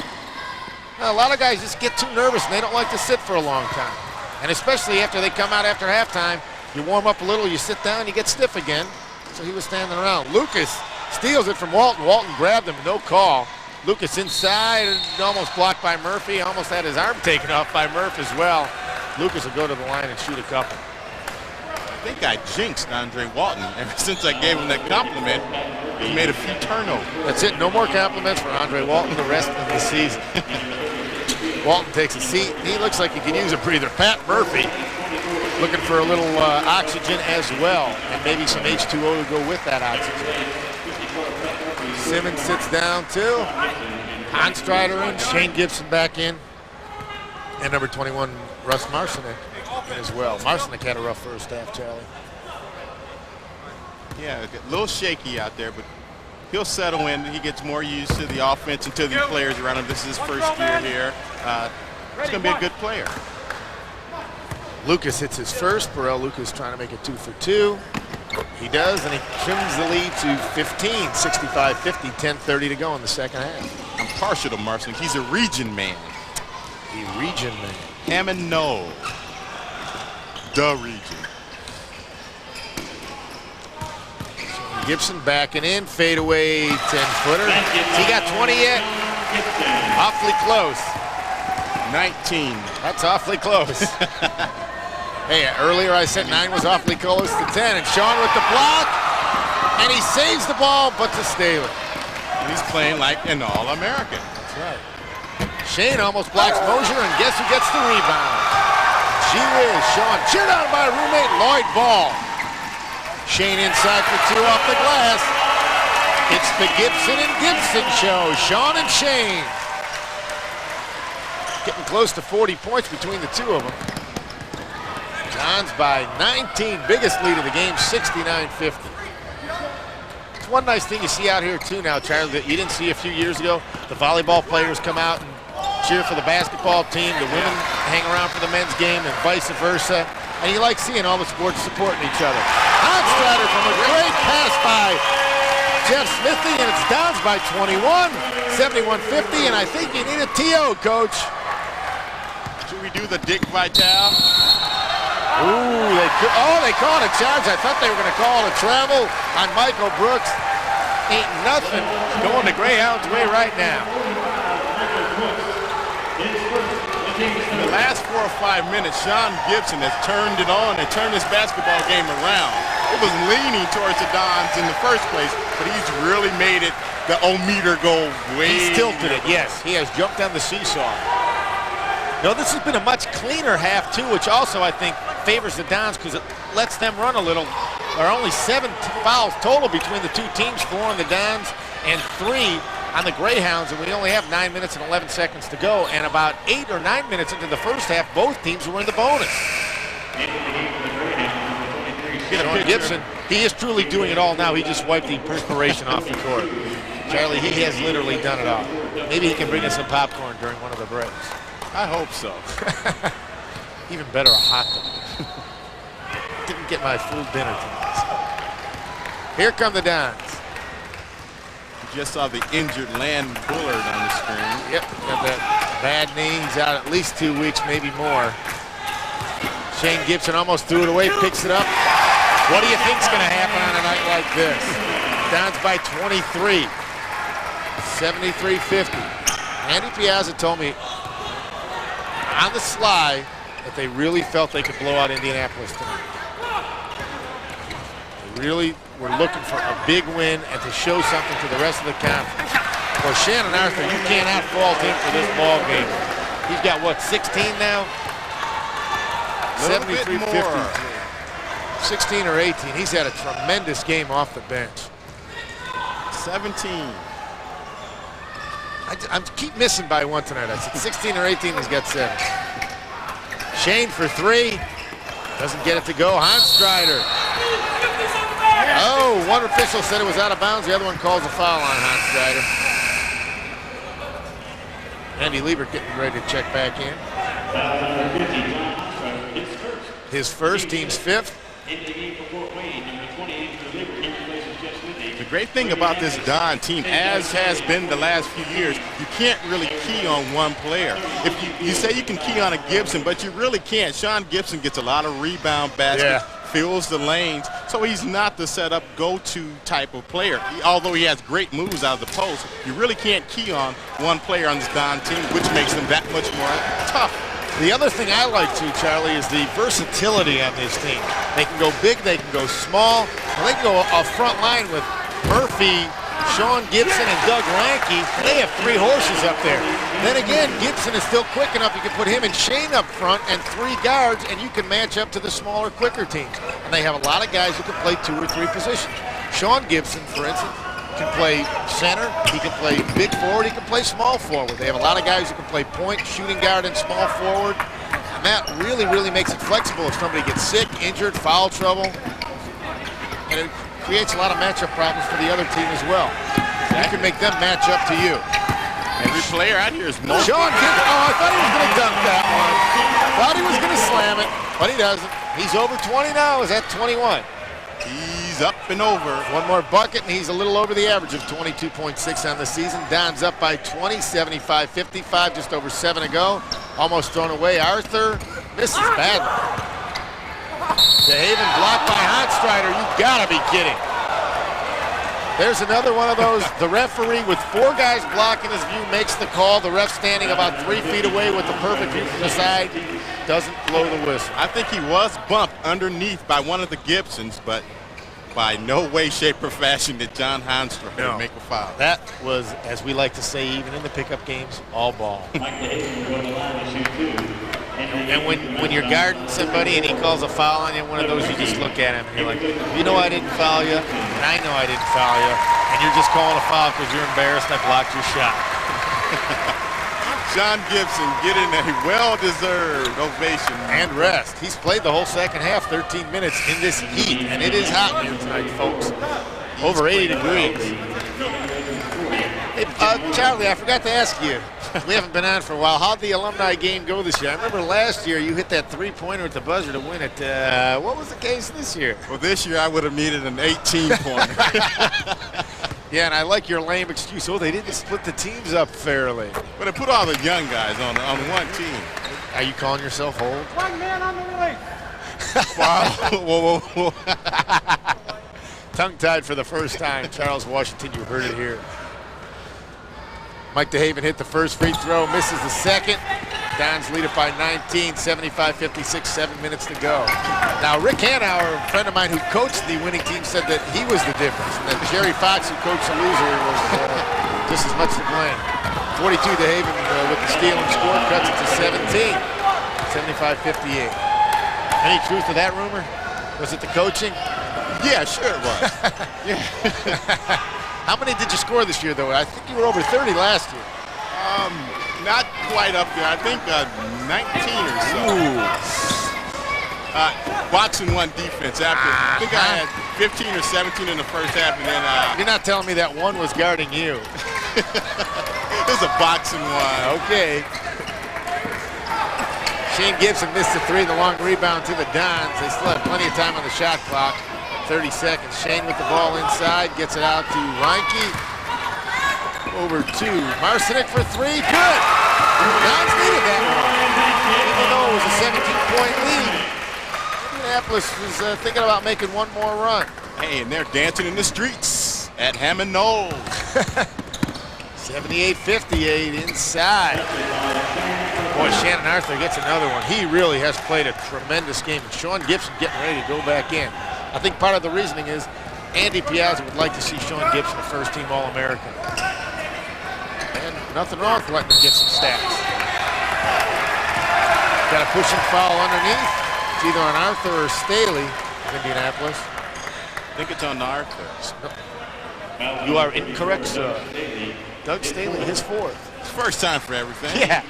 Now, a lot of guys just get too nervous, and they don't like to sit for a long time. And especially after they come out after halftime, you warm up a little, you sit down, you get stiff again. So he was standing around. Lucas steals it from Walton. Walton grabbed him, no call. Lucas inside, and almost blocked by Murphy. Almost had his arm taken off by Murph as well. Lucas will go to the line and shoot a couple. I think I jinxed Andre Walton. Ever since I gave him that compliment, he made a few turnovers. That's it. No more compliments for Andre Walton the rest of the season. Walton takes a seat. He looks like he can use a breather. Pat Murphy looking for a little oxygen as well, and maybe some H2O to go with that oxygen. Simmons sits down too. Hanstrider in. Shane Gibson back in. And number 21, Russ Marcinek in as well. Marcinek had a rough first half, Charlie. Yeah, a little shaky out there, but he'll settle in. He gets more used to the offense and to the players around him. This is his first year here. He's going to be a good player. Lucas hits his first. Burrell Lucas trying to make it 2 for 2. He does, and he trims the lead to 15, 65-50, 10:30 to go in the second half. I'm partial to Marcinek. He's a region man. A region man. Hammond Knoll. The region. Gibson backing in, fadeaway 10-footer. He got 20 yet? Awfully close. 19. That's awfully close. Hey, earlier I said 9 was awfully close to 10, and Sean with the block, and he saves the ball, but to Staley. He's playing like an All-American. That's right. Shane almost blocks Mosier, and guess who gets the rebound? Gee whiz, Sean cheered on by roommate Lloyd Ball. Shane inside for 2 off the glass. It's the Gibson and Gibson show. Sean and Shane. Getting close to 40 points between the two of them. Dons by 19, biggest lead of the game, 69-50. It's one nice thing you see out here too now, Charlie, that you didn't see a few years ago. The volleyball players come out and cheer for the basketball team. The women hang around for the men's game and vice versa. And you like seeing all the sports supporting each other. Hanstrider from a great pass by Jeff Smithy, and it's Dons by 21, 71-50, and I think you need a TO, Coach. Should we do the Dick Vitale? Ooh, they called a charge. I thought they were going to call a travel on Michael Brooks. Ain't nothing going the Greyhounds' way right now. In the last 4 or 5 minutes, Sean Gibson has turned it on and turned his basketball game around. It was leaning towards the Dons in the first place, but he's really made it the O-meter go way. He's tilted it, yes. He has jumped on the seesaw. No, this has been a much cleaner half, too, which also, I think, favors the Dons because it lets them run a little. There are only 7 fouls total between the two teams, 4 on the Dons and 3 on the Greyhounds, and we only have 9 minutes and 11 seconds to go. And about 8 or 9 minutes into the first half, both teams were in the bonus. Sean Gibson, he is truly doing it all now. He just wiped the perspiration off the court. Charlie, he has literally done it all. Maybe he can bring us some popcorn during one of the breaks. I hope so. Even better, a hot dog. Didn't get my full dinner tonight. So. Here come the Dons. You just saw the injured Land Bullard on the screen. Yep, got that bad knee. He's out at least 2 weeks, maybe more. Shane Gibson almost threw it away, picks it up. What do you think's going to happen on a night like this? Dons by 23, 73-50. Andy Piazza told me on the sly that they really felt they could blow out Indianapolis tonight. They really were looking for a big win and to show something to the rest of the conference. Well, Shannon Arthur, you cannot fault him for this ball game. He's got, what, 16 now? 73-50. 16 or 18. He's had a tremendous game off the bench. 17. I keep missing by 1 tonight. I said 16 or 18, he's got 7. Shane for 3. Doesn't get it to go. Hanstrider. Oh, one official said it was out of bounds. The other one calls a foul on Hanstrider. Andy Liebert getting ready to check back in. His first, team's fifth. The great thing about this Don team, as has been the last few years, you can't really key on one player. If you say you can key on a Gibson, but you really can't. Sean Gibson gets a lot of rebound baskets, fills the lanes, so he's not the setup go-to type of player. Although he has great moves out of the post, you really can't key on one player on this Don team, which makes them that much more tough. The other thing I like too, Charlie, is the versatility on this team. They can go big, they can go small, and they can go a front line with Murphy, Sean Gibson, and Doug Ranke. They have three horses up there. Then again, Gibson is still quick enough. You can put him and Shane up front and three guards, and you can match up to the smaller, quicker teams. And they have a lot of guys who can play 2 or 3 positions. Sean Gibson, for instance, can play center, he can play big forward, he can play small forward. They have a lot of guys who can play point, shooting guard, and small forward. And that really, really makes it flexible if somebody gets sick, injured, foul trouble. And it creates a lot of matchup problems for the other team as well. You can make them match up to you. Every player out here is more. Sean Gibson, I thought he was going to dunk that one. Thought he was going to slam it, but he doesn't. He's over 20 now, is at 21. He's up and over. One more bucket, and he's a little over the average of 22.6 on the season. Don's up by 20, 75-55, just over 7 to go. Almost thrown away. Arthur misses badly. DeHaven blocked by Hotstrider. You gotta be kidding. There's another one of those. The referee with 4 guys blocking his view makes the call. The ref standing about 3 feet away with the perfect view from the side doesn't blow the whistle. I think he was bumped underneath by one of the Gibsons, but by no way, shape, or fashion did John Hotstrider make a foul. That was, as we like to say, even in the pickup games, all ball. And when you're guarding somebody and he calls a foul on you, one of those, you just look at him and you're like, you know I didn't foul you, and I know I didn't foul you, and you're just calling a foul because you're embarrassed I blocked your shot. John Gibson getting a well-deserved ovation. And rest. He's played the whole second half, 13 minutes in this heat, and it is hot here tonight, folks. Over 80 degrees. Hey, Charlie, I forgot to ask you. We haven't been on for a while. How'd the alumni game go this year? I remember last year you hit that 3-pointer at the buzzer to win it. What was the case this year? Well, this year I would have needed an 18-pointer. Yeah, and I like your lame excuse. Oh, they didn't split the teams up fairly. But they put all the young guys on one team. Are you calling yourself old? One man on the release. Wow. Whoa. Tongue-tied for the first time. Charles Washington, you heard it here. Mike DeHaven hit the first free throw, misses the second. Dons lead it by 19, 75-56, 7 minutes to go. Now, Rick Hanauer, a friend of mine who coached the winning team, said that he was the difference, and that Jerry Fox, who coached the loser, was just as much to blame. 42 DeHaven with the steal and score, cuts it to 17, 75-58. Any truth to that rumor? Was it the coaching? Yeah, sure it was. Yeah. How many did you score this year, though? I think you were over 30 last year. Not quite up there. I think 19 or so. Boxing one defense after. I think I had 15 or 17 in the first half, and then. You're not telling me that one was guarding you. It was a boxing one. Okay. Shane Gibson missed the 3, the long rebound to the Dons. They still have plenty of time on the shot clock. 30 seconds. Shane with the ball inside, gets it out to Reinke. Over 2. Marcinick for 3. Good. Dons needed that one. Even though it was a 17-point lead, Indianapolis was thinking about making one more run. Hey, and they're dancing in the streets at Hammond Knowles. 78-58 inside. Boy, Shannon Arthur gets another one. He really has played a tremendous game. And Sean Gibson getting ready to go back in. I think part of the reasoning is Andy Piazza would like to see Sean Gibson a first-team All-American. And nothing wrong with letting him get some stats. Got a pushing foul underneath. It's either on Arthur or Staley of Indianapolis. I think it's on Arthur. No. You are incorrect, sir. Doug Staley, his 4th. It's first time for everything. Yeah.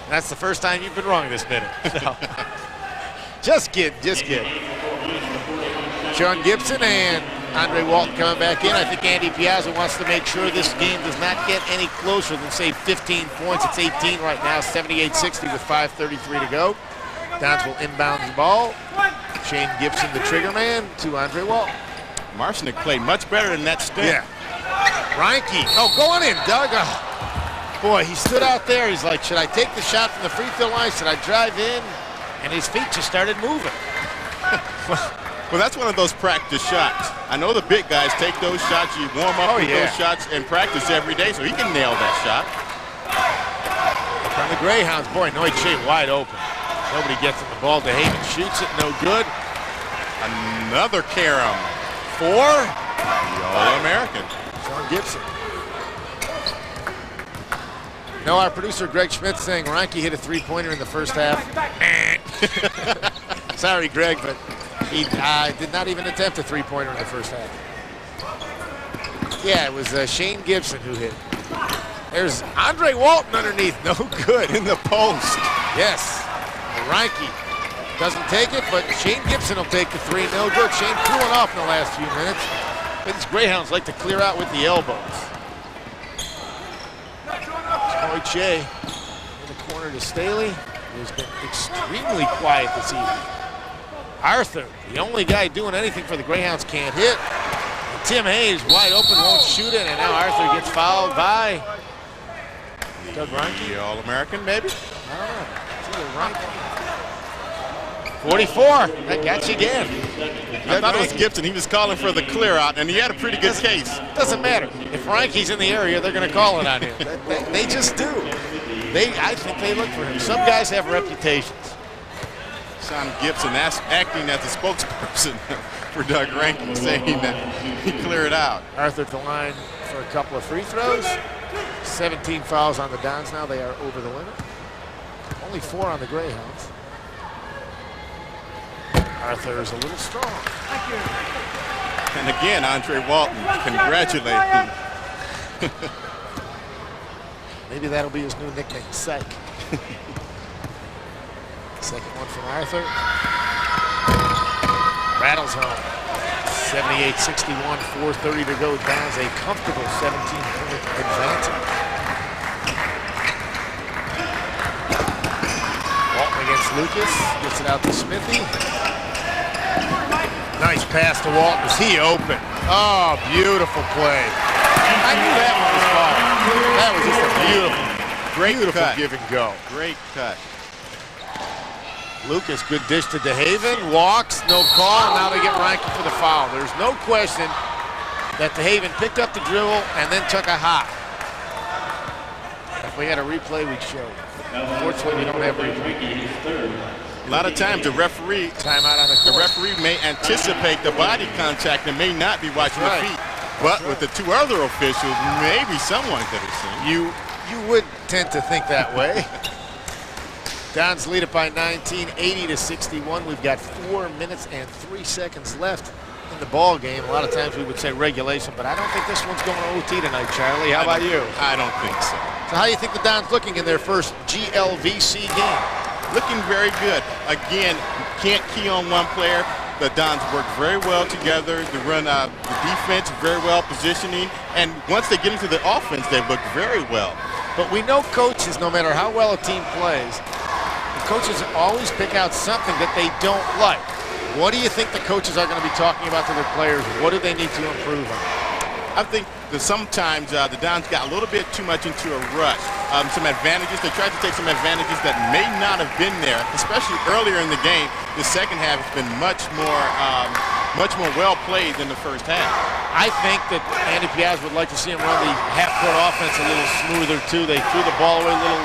That's the first time you've been wrong this minute. So. Just kidding. Sean Gibson and Andre Walton coming back in. I think Andy Piazza wants to make sure this game does not get any closer than, say, 15 points. It's 18 right now, 78-60 with 5:33 to go. Dons will inbound the ball. Shane Gibson, the trigger man, to Andre Walton. Marcinick played much better than that stint. Yeah. Reinke. Oh, go on in, Doug. Oh. Boy, he stood out there. He's like, should I take the shot from the free throw line? Should I drive in? And his feet just started moving. Well, that's one of those practice shots. I know the big guys take those shots. You warm up with those shots in practice every day, so he can nail that shot. From the Greyhounds, boy, Noche wide open. Nobody gets him the ball. DeHaven shoots it, no good. Another carom for the All-American. Sean Gibson. You know, our producer Greg Schmidt saying Reinke hit a three-pointer in the first half. Sorry, Greg, but he did not even attempt a three-pointer in the first half. Yeah, it was Shane Gibson who hit. There's Andre Walton underneath, no good. In the post. Yes. Reinke doesn't take it, but Shane Gibson will take the three, no good. Shane cooling off in the last few minutes. These Greyhounds like to clear out with the elbows. Noche in the corner to Staley, who's been extremely quiet this evening. Arthur, the only guy doing anything for the Greyhounds, can't hit. And Tim Hayes, wide open, won't shoot it, and now Arthur gets fouled by Doug Reinke. The All-American, maybe? I don't know. It's either Reinke. 44, that got you again. I thought it was Gibson. He was calling for the clear out, and he had a pretty good case. Doesn't matter. If Reinke's in the area, they're going to call it on him. They just do. I think they look for him. Some guys have reputations. Sean Gibson acting as a spokesperson for Doug Reinke, saying that he cleared out. Arthur at the line for a couple of free throws. 17 fouls on the Dons now. They are over the limit. Only 4 on the Greyhounds. Arthur is a little strong. And again, Andre Walton, congratulating. Maybe that'll be his new nickname, Psych. Second one from Arthur. Rattles home. 78-61, 4:30 to go. Dons a comfortable 17-point advantage. Walton against Lucas. Gets it out to Smithy. Nice pass to Walton. Is he open? Oh, beautiful play. I knew that one was foul. That was just a beautiful cut. Give and go. Great cut. Lucas, good dish to DeHaven. Walks, no call. Now they get Reinke for the foul. There's no question that DeHaven picked up the dribble and then took a hop. If we had a replay, we'd show you. Unfortunately, we don't have replay. A lot of times the referee may anticipate the body contact and may not be watching the feet. But with the 2 other officials, maybe someone could have seen. You would tend to think that way. Dons lead it by 19, 80-61. We've got 4 minutes and 3 seconds left in the ball game. A lot of times we would say regulation, but I don't think this one's going to OT tonight, Charlie. How about you? I don't think so. So how do you think the Dons looking in their first GLVC game? Looking very good. Again, can't key on one player. The Dons work very well together. They run the defense very well, positioning. And once they get into the offense, they look very well. But we know coaches, no matter how well a team plays, the coaches always pick out something that they don't like. What do you think the coaches are going to be talking about to their players? What do they need to improve on? I think that sometimes the Dons got a little bit too much into a rush. Some advantages. They tried to take some advantages that may not have been there, especially earlier in the game. The second half has been much more well played than the first half. I think that Andy Piazza would like to see him run the half-court offense a little smoother too. They threw the ball away a little,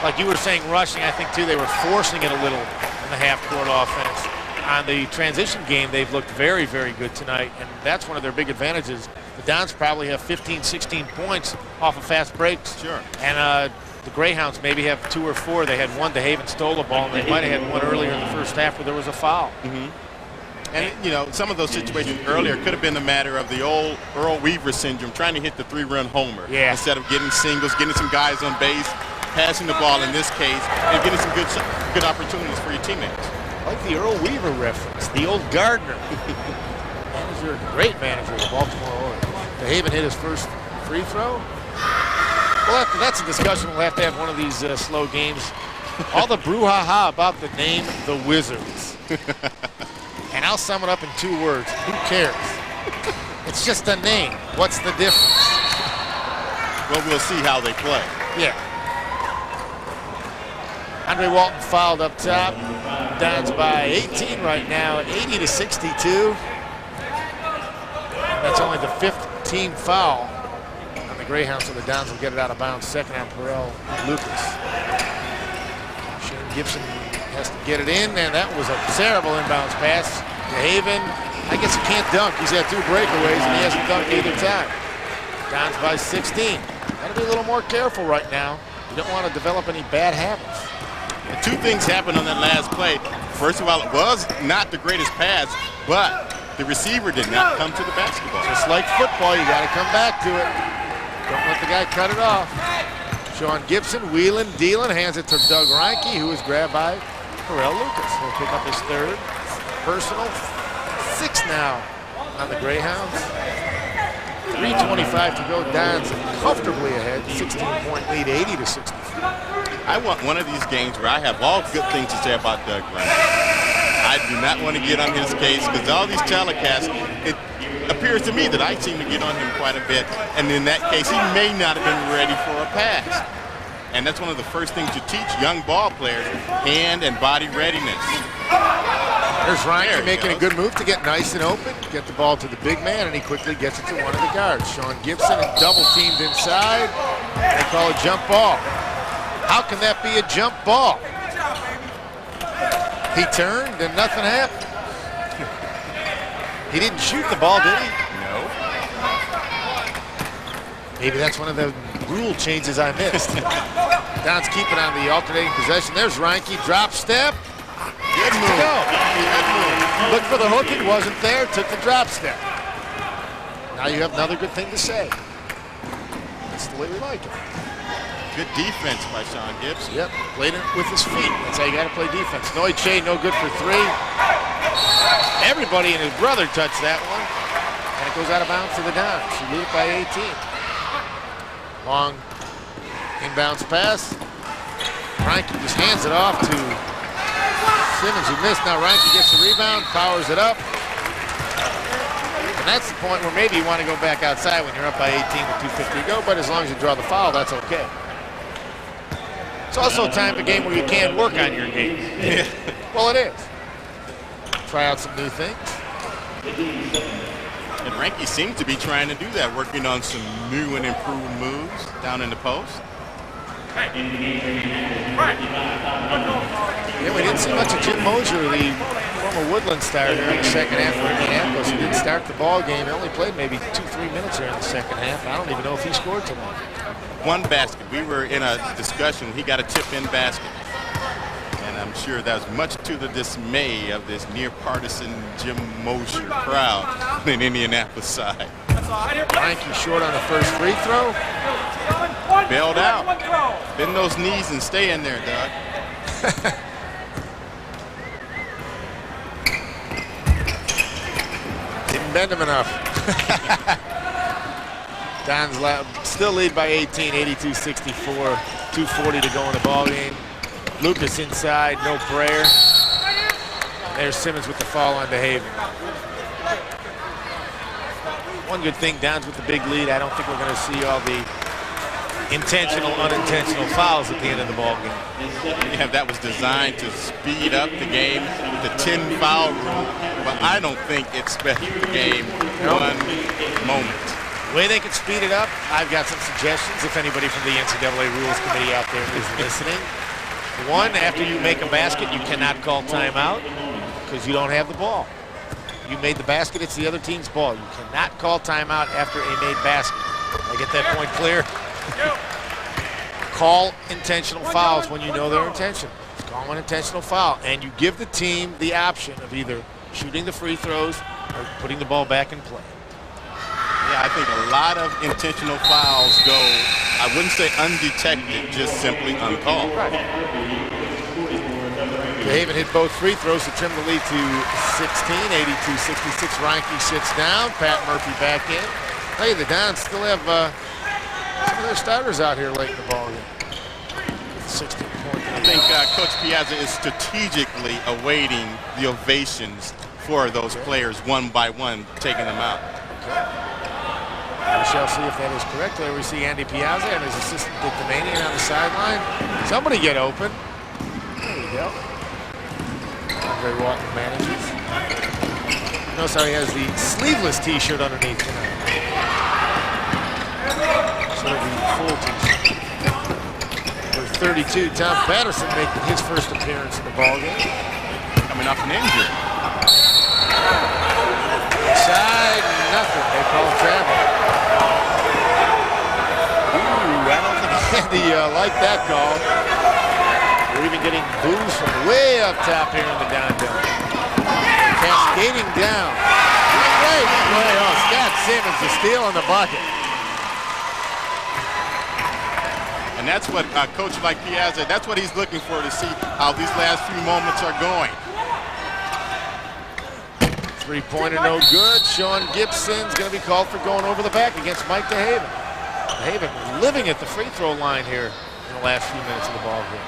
like you were saying, rushing. I think too they were forcing it a little in the half-court offense. On the transition game, they've looked very, very good tonight, and that's one of their big advantages. The Dons probably have 15, 16 points off of fast breaks. Sure. And the Greyhounds maybe have 2 or 4. They had one, DeHaven stole the ball, and they might have had one earlier in the first half where there was a foul. Mm-hmm. And, you know, some of those situations earlier could have been a matter of the old Earl Weaver syndrome, trying to hit the 3-run homer. Yeah. Instead of getting singles, getting some guys on base, passing the ball in this case, and getting some good opportunities for your teammates. I like the Earl Weaver reference, the old Gardner. And his manager, great manager of the Baltimore Orioles. DeHaven hit his first free throw. Well, that's a discussion we'll have to have one of these slow games. All the brouhaha about the name the Wizards. And I'll sum it up in 2 words. Who cares? It's just a name. What's the difference? Well, we'll see how they play. Yeah. Andre Walton fouled up top. Downs by 18 right now, 80-62. That's only the 5th team foul on the Greyhounds, so the Downs will get it out of bounds. Second on Perel Lucas. Shane Gibson has to get it in, and that was a terrible inbounds pass. DeHaven, I guess he can't dunk. He's had 2 breakaways, and he hasn't dunked either time. Downs by 16. Gotta be a little more careful right now. You don't want to develop any bad habits. And 2 things happened on that last play. First of all, it was not the greatest pass, but the receiver did not come to the basketball. Just like football, you got to come back to it. Don't let the guy cut it off. Sean Gibson, wheeling, dealing, hands it to Doug Reinke, who is grabbed by Perel Lucas. He'll pick up his 3rd personal. 6 now on the Greyhounds. 3:25 to go. Downs comfortably ahead. 16-point lead, 80-64. I want one of these games where I have all good things to say about Doug Reinke. I do not want to get on his case because all these telecasts, it appears to me that I seem to get on him quite a bit. And in that case, he may not have been ready for a pass. And that's one of the first things you teach young ball players, hand and body readiness. There's Ryan making a good move to get nice and open, get the ball to the big man, and he quickly gets it to one of the guards. Sean Gibson is double teamed inside. They call it jump ball. How can that be a jump ball? He turned and nothing happened. He didn't shoot the ball, did he? No. Maybe that's one of the rule changes I missed. Downs keeping on the alternating possession. There's Reinke, drop step. Good move. Go. Looked for the hook, it wasn't there, took the drop step. Now you have another good thing to say. That's the way we like it. Good defense by Sean Gibson. Yep, played it with his feet. That's how you got to play defense. Noiche, no good for 3. Everybody and his brother touched that one. And it goes out of bounds to the Downs. She lead it by 18. Long inbounds pass. Reinke just hands it off to Simmons, who missed. Now Reinke gets the rebound, powers it up. And that's the point where maybe you want to go back outside when you're up by 18 with 2:50 to go, but as long as you draw the foul, that's okay. It's also a time of game where you can work on your game. Yeah. Well, it is. Try out some new things. And Reinke seems to be trying to do that, working on some new and improved moves down in the post. Yeah, we didn't see much of Jim Mosier, the former Woodland star here in the second half for Indianapolis. He didn't start the ball game. He only played maybe 2-3 minutes here in the second half. I don't even know if he scored tonight. 1 basket. We were in a discussion. He got a tip-in basket. And I'm sure that was much to the dismay of this near-partisan Jim Mosier crowd on the Indianapolis side. Reinke short on the first free throw. Bailed out. Bend those knees and stay in there, Doug. Didn't bend him enough. Downs still lead by 18, 82-64. 2:40 to go in the ball game. Lucas inside, no prayer. There's Simmons with the foul on DeHaven. One good thing, Downs with the big lead. I don't think we're going to see all the intentional, unintentional fouls at the end of the ball game. Yeah, that was designed to speed up the game, the 10 foul rule, but I don't think it sped the game one moment. The way they could speed it up, I've got some suggestions if anybody from the NCAA Rules Committee out there is listening. One, after you make a basket, you cannot call timeout because you don't have the ball. You made the basket, it's the other team's ball. You cannot call timeout after a made basket. I get that point clear? Call intentional fouls when you know their intention. Call an intentional foul, and you give the team the option of either shooting the free throws or putting the ball back in play. Yeah, I think a lot of intentional fouls go, I wouldn't say undetected, just simply uncalled. Right. DeHaven hit both free throws to trim the lead to 16, 82-66. Reinke sits down. Pat Murphy back in. Hey, the Dons still have some of their starters out here late in the ball game. 16 points. I think Coach Piazza is strategically awaiting the ovations for those players one by one, taking them out. We shall see if that is correct. There we see Andy Piazza and his assistant Dick Demanian on the sideline. Somebody get open. There we go. Andre Walton manages. Notice how he has the sleeveless t-shirt underneath tonight. Sort of the full t-shirt. Number 32, Tom Patterson making his first appearance in the ballgame. Coming off an injury. Inside, nothing. They call travel. Ooh, I don't think Andy liked that call. We're even getting boos from way up top here in the downtown. Cascading down. Great play. Oh, Scott Simmons, the steal in the bucket. And that's what Coach like Piazza, that's what he's looking for, to see how these last few moments are going. Three-pointer no good. Sean Gibson's going to be called for going over the back against Mike DeHaven. DeHaven living at the free throw line here in the last few minutes of the ball game.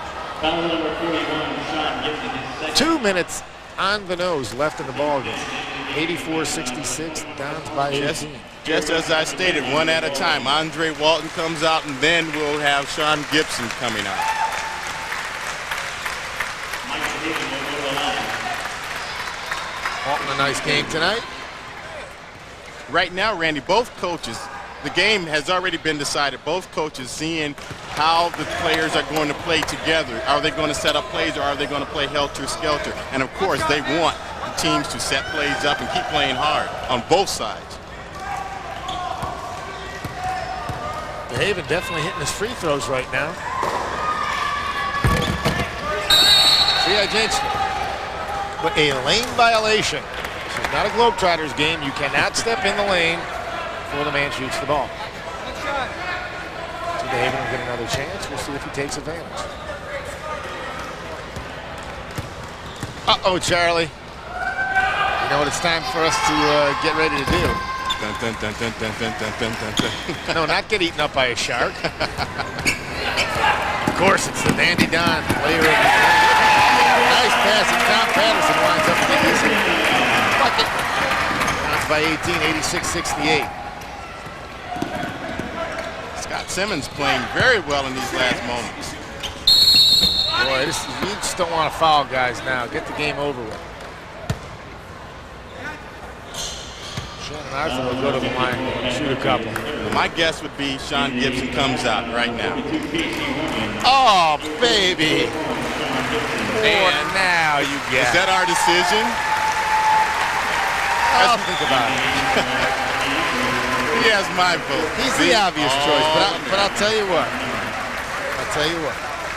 2 minutes on the nose left in the ball game. 84-66, Dons by 18. Just as I stated, one at a time. Andre Walton comes out, and then we'll have Sean Gibson coming out. Walton a nice game tonight. Right now, Randy, both coaches, the game has already been decided. Both coaches seeing how the players are going to play together. Are they going to set up plays, or are they going to play helter-skelter? And, of course, they want the teams to set plays up and keep playing hard on both sides. DeHaven definitely hitting his free throws right now. C.I. Jensen. But a lane violation. This is not a Globetrotters game. You cannot step in the lane before the man shoots the ball. So DeHaven will get another chance. We'll see if he takes advantage. Uh-oh, Charlie. You know what it's time for us to get ready to do. Dun, dun, dun, dun, dun, dun, dun, dun, dun, dun. No, not get eaten up by a shark. Of course, it's the Dandy Don player of the game. Nice pass, and Tom Patterson winds up with the easy bucket. Dons by 18, 86-68. Scott Simmons playing very well in these last moments. Boy, you just don't want to foul guys now. Get the game over with. Shannon Arthur will go to the line and shoot a couple. My guess would be Sean Gibson comes out right now. Oh, baby. And now you get Is that our decision? I'll think about it. He has my vote. He's the obvious choice, but I'll tell you what.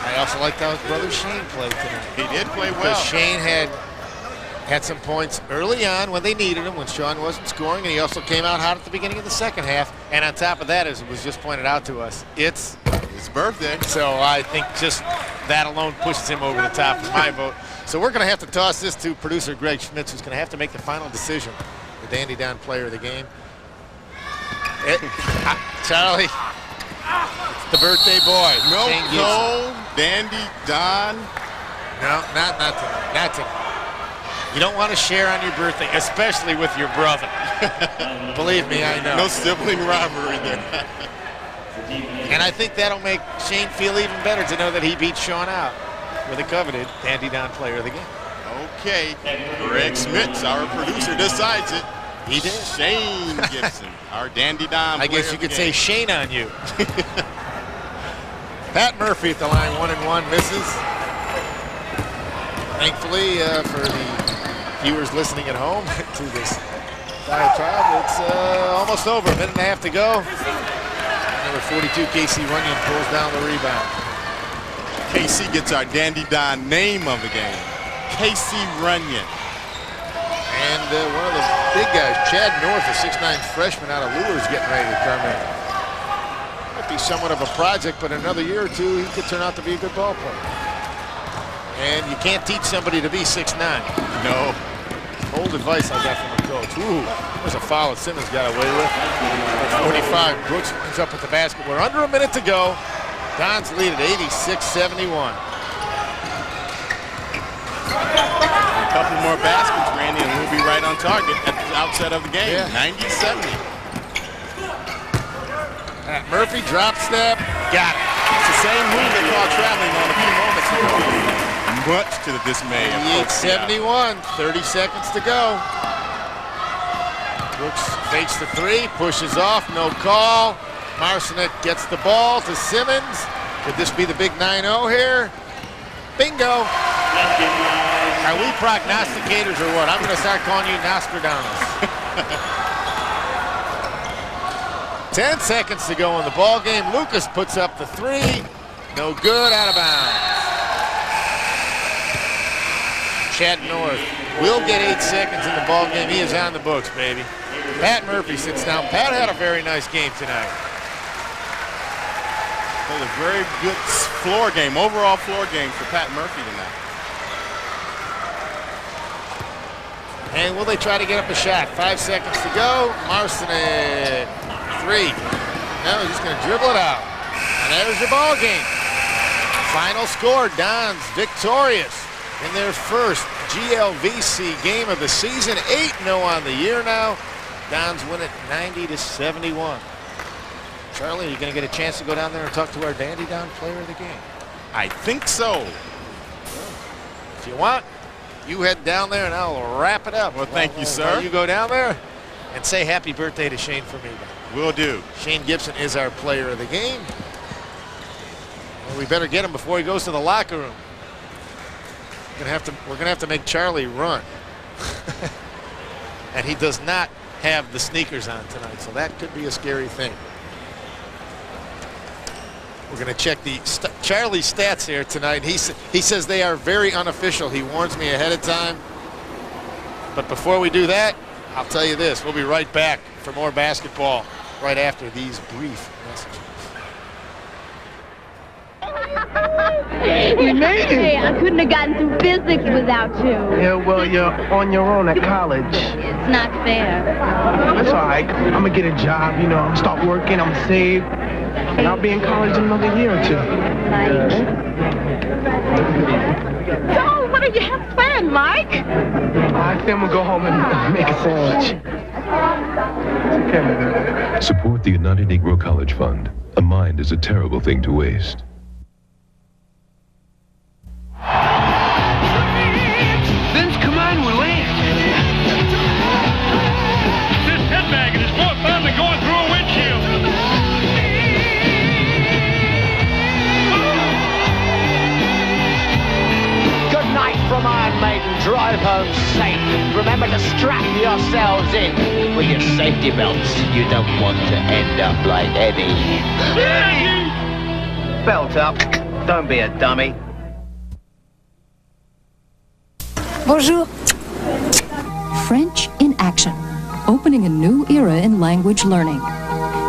I also liked how his brother Shane played tonight. He did play well. Because Shane had some points early on when they needed him, when Sean wasn't scoring, and he also came out hot at the beginning of the second half. And on top of that, as it was just pointed out to us, it's his birthday. So I think just that alone pushes him over the top in my vote. So we're going to have to toss this to producer Greg Schmitz, who's going to have to make the final decision. The Dandy Don player of the game. Charlie, it's the birthday boy. No, Dandy Don. No, not tonight. You don't want to share on your birthday, especially with your brother. Believe me, I know. No sibling rivalry there. And I think that'll make Shane feel even better to know that he beat Sean out with a coveted Dandy Don player of the game. Okay, Greg Schmitz, our producer, decides it. He did. Shane Gibson, our Dandy Don I guess you could say Shane on you. Pat Murphy at the line, 1-1, misses. Thankfully, for the viewers listening at home to this diatribe, it's almost over. A minute and a half to go. Number 42, Casey Runyon, pulls down the rebound. KC gets our Dandy Don name of the game. Casey Runyon. And one of the big guys, Chad North, a 6'9 freshman out of Lures, getting ready to come in. Might be somewhat of a project, but in another year or two, he could turn out to be a good ball player. And you can't teach somebody to be 6'9". No. Old advice I got from a coach. Ooh, there's a foul that Simmons got away with. 45, Brooks ends up with the basket. We're under a minute to go. Dons lead at 86-71. A couple more baskets, Randy, and we'll be right on target at the outset of the game. Yeah. 90-70. Murphy drop step, got it. It's the same move they called traveling on a few moments ago. Much to the dismay of Coach 71, 30 seconds to go. Brooks fakes the three, pushes off, no call. Marcinet gets the ball to Simmons. Could this be the big 9-0 here? Bingo. Are we prognosticators or what? I'm going to start calling you Nostradamus. 10 seconds to go in the ball game. Lucas puts up the three. No good, out of bounds. Chad North will get 8 seconds in the ball game. He is on the books, baby. Pat Murphy sits down. Pat had a very nice game tonight. It was a very good floor game, overall floor game for Pat Murphy tonight. And will they try to get up a shot? 5 seconds to go. Marcinet, three. No, he's just going to dribble it out. And there's your ball game. Final score, Dons victorious in their first GLVC game of the season. 8-0 on the year now. Dons win it 90-71. Charlie, are you going to get a chance to go down there and talk to our Dandy Don player of the game? I think so. If you want, you head down there and I'll wrap it up. Well, thank you, sir. You go down there and say happy birthday to Shane for me. Will do. Shane Gibson is our player of the game. Well, we better get him before he goes to the locker room. We're gonna have to make Charlie run. And he does not have the sneakers on tonight, so that could be a scary thing. We're gonna check the Charlie's stats here tonight. He says they are very unofficial. He warns me ahead of time. But before we do that, I'll tell you this: we'll be right back for more basketball right after these brief messages. You made it! Hey, I couldn't have gotten through physics without you. Yeah, well, you're on your own at college. It's not fair. That's all right. I'm going to get a job, you know. I'm start working, I'm save. And I'll be in college in another year or two. So, what do you have planned, Mike? I think I'm going to go home and make a sandwich. Okay. Support the United Negro College Fund. A mind is a terrible thing to waste. Vince, come on, we're late. This headbagging is more fun than going through a windshield. Good night from Iron Maiden. Drive home safe. Remember to strap yourselves in with your safety belts. You don't want to end up like Eddie. Belt up. Don't be a dummy. Bonjour. French in Action, opening a new era in language learning.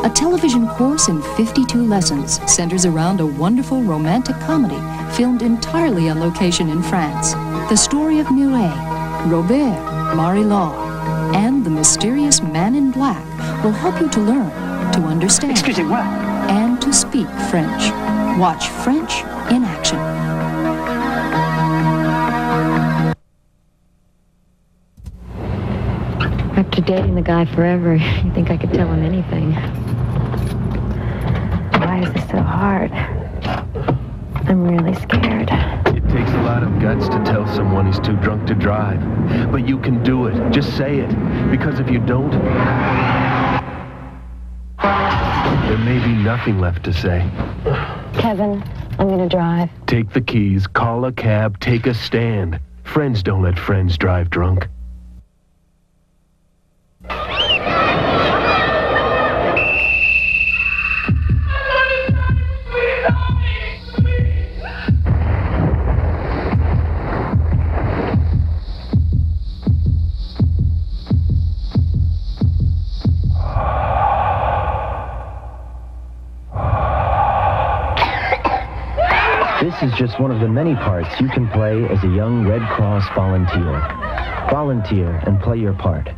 A television course in 52 lessons centers around a wonderful romantic comedy filmed entirely on location in France. The story of Mireille, Robert, Marie-Laure, and the mysterious man in black will help you to learn, to understand, Excusez-moi, and to speak French. Watch French in Action. After dating the guy forever, you think I could tell him anything. Why is this so hard? I'm really scared. It takes a lot of guts to tell someone he's too drunk to drive. But you can do it. Just say it. Because if you don't, there may be nothing left to say. Kevin, I'm gonna drive. Take the keys, call a cab, take a stand. Friends don't let friends drive drunk. This is just one of the many parts you can play as a young Red Cross volunteer. Volunteer and play your part.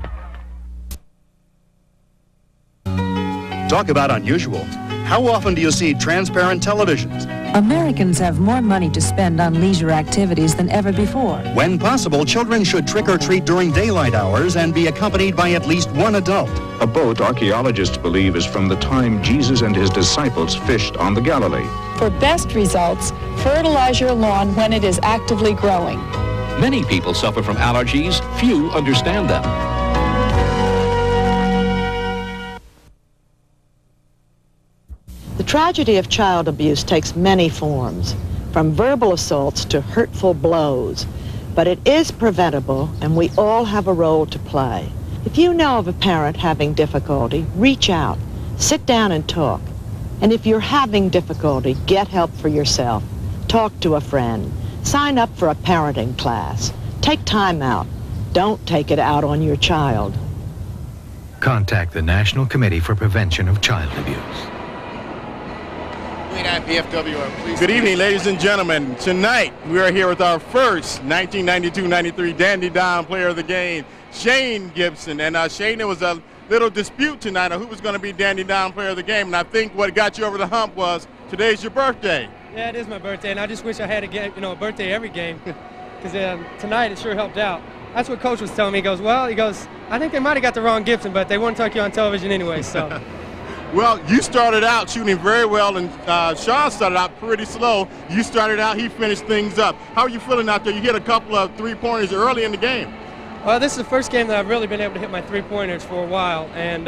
Talk about unusual. How often do you see transparent televisions? Americans have more money to spend on leisure activities than ever before. When possible, children should trick or treat during daylight hours and be accompanied by at least one adult. A boat, archaeologists believe, is from the time Jesus and his disciples fished on the Galilee. For best results, fertilize your lawn when it is actively growing. Many people suffer from allergies. Few understand them. The tragedy of child abuse takes many forms, from verbal assaults to hurtful blows. But it is preventable, and we all have a role to play. If you know of a parent having difficulty, reach out, sit down and talk. And if you're having difficulty, get help for yourself. Talk to a friend. Sign up for a parenting class. Take time out. Don't take it out on your child. Contact the National Committee for Prevention of Child Abuse. Good evening, ladies and gentlemen. Tonight, we are here with our first 1992-93 Dandy Don Player of the Game, Shane Gibson. And Shane, there was a little dispute tonight on who was going to be Dandy Don Player of the Game. And I think what got you over the hump was today's your birthday. Yeah, it is my birthday, and I just wish I had a birthday every game, because tonight it sure helped out. That's what Coach was telling me. He goes, I think they might have got the wrong Gibson, but they won't talk you on television anyway, so. Well, you started out shooting very well, and Sean started out pretty slow. You started out, he finished things up. How are you feeling out there? You hit a couple of three-pointers early in the game. Well, this is the first game that I've really been able to hit my three-pointers for a while, and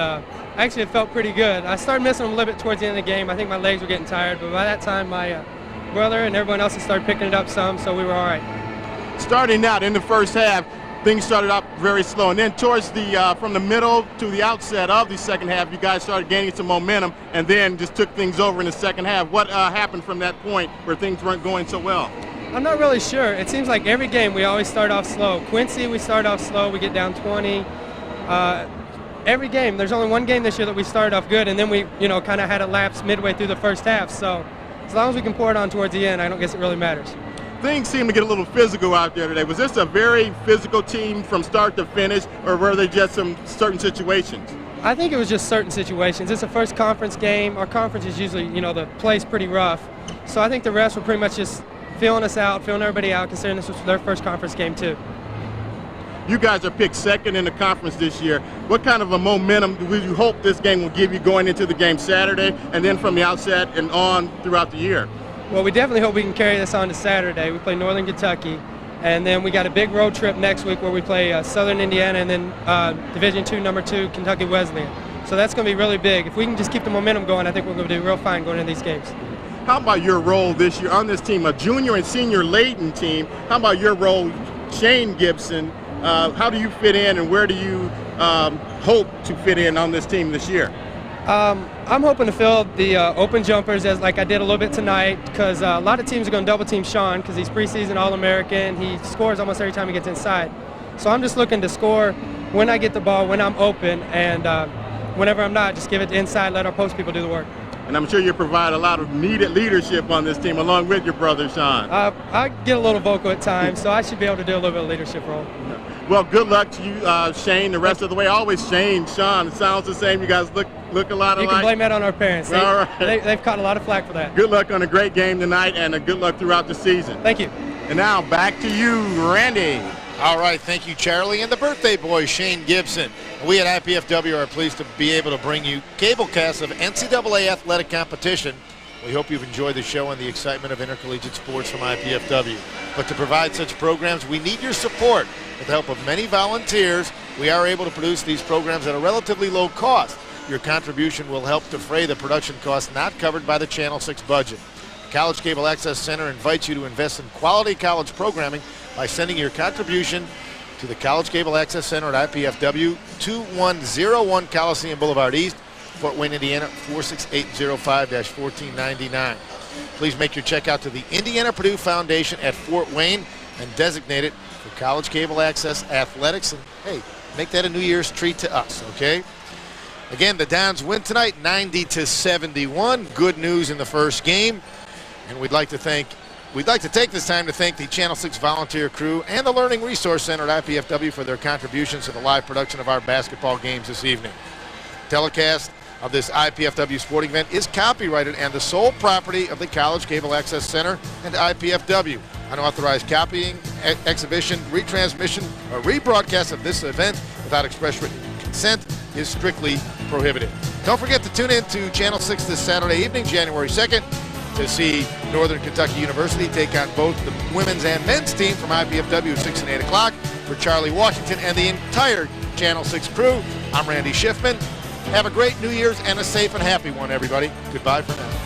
actually it felt pretty good. I started missing them a little bit towards the end of the game. I think my legs were getting tired, but by that time my brother and everyone else had started picking it up some, so we were all right. Starting out in the first half, things started out very slow, and then towards the from the middle to the outset of the second half, you guys started gaining some momentum, and then just took things over in the second half. What happened from that point where things weren't going so well? I'm not really sure. It seems like every game we always start off slow. Quincy, we start off slow, we get down 20. Every game, there's only one game this year that we started off good, and then we, kind of had a lapse midway through the first half. So as long as we can pour it on towards the end, I don't guess it really matters. Things seem to get a little physical out there today. Was this a very physical team from start to finish, or were they just some certain situations? I think it was just certain situations. It's a first conference game. Our conference is usually, the play's pretty rough. So I think the refs were pretty much just feeling us out, feeling everybody out, considering this was their first conference game too. You guys are picked second in the conference this year. What kind of a momentum do you hope this game will give you going into the game Saturday, and then from the outset and on throughout the year? Well, we definitely hope we can carry this on to Saturday. We play Northern Kentucky, and then we got a big road trip next week where we play Southern Indiana and then Division II, number 2, Kentucky Wesleyan. So that's going to be really big. If we can just keep the momentum going, I think we're going to do real fine going into these games. How about your role this year on this team, a junior and senior laden team? How about your role, Shane Gibson? How do you fit in, and where do you hope to fit in on this team this year? I'm hoping to fill the open jumpers like I did a little bit tonight, because a lot of teams are going to double team Sean because he's preseason All-American. He scores almost every time he gets inside. So I'm just looking to score when I get the ball, when I'm open, and whenever I'm not, just give it to inside, let our post people do the work. And I'm sure you provide a lot of needed leadership on this team along with your brother, Sean. I get a little vocal at times, so I should be able to do a little bit of leadership role. Well, good luck to you, Shane, the rest of the way. Always Shane, Sean. It sounds the same. You guys look a lot alike. You can blame that on our parents. All right. They've caught a lot of flack for that. Good luck on a great game tonight, and good luck throughout the season. Thank you. And now back to you, Randy. All right, thank you, Charlie, and the birthday boy, Shane Gibson. We at IPFW are pleased to be able to bring you cablecasts of NCAA athletic competition. We hope you've enjoyed the show and the excitement of intercollegiate sports from IPFW. But to provide such programs, we need your support. With the help of many volunteers, we are able to produce these programs at a relatively low cost. Your contribution will help defray the production costs not covered by the Channel 6 budget. The College Cable Access Center invites you to invest in quality college programming by sending your contribution to the College Cable Access Center at IPFW, 2101 Coliseum Boulevard East, Fort Wayne, Indiana, 46805-1499. Please make your check out to the Indiana-Purdue Foundation at Fort Wayne and designate it for College Cable Access Athletics. And hey, make that a New Year's treat to us, okay? Again, the Dons win tonight, 90-71. Good news in the first game. And we'd like to thank we'd like to take this time to thank the Channel 6 volunteer crew and the Learning Resource Center at IPFW for their contributions to the live production of our basketball games this evening. Telecast of this IPFW sporting event is copyrighted and the sole property of the College Cable Access Center and IPFW. Unauthorized copying, exhibition, retransmission, or rebroadcast of this event without express written consent is strictly prohibited. Don't forget to tune in to Channel 6 this Saturday evening, January 2nd, to see Northern Kentucky University take on both the women's and men's team from IPFW at 6 and 8 o'clock. For Charlie Washington and the entire Channel 6 crew, I'm Randy Schiffman. Have a great New Year's and a safe and happy one, everybody. Goodbye for now.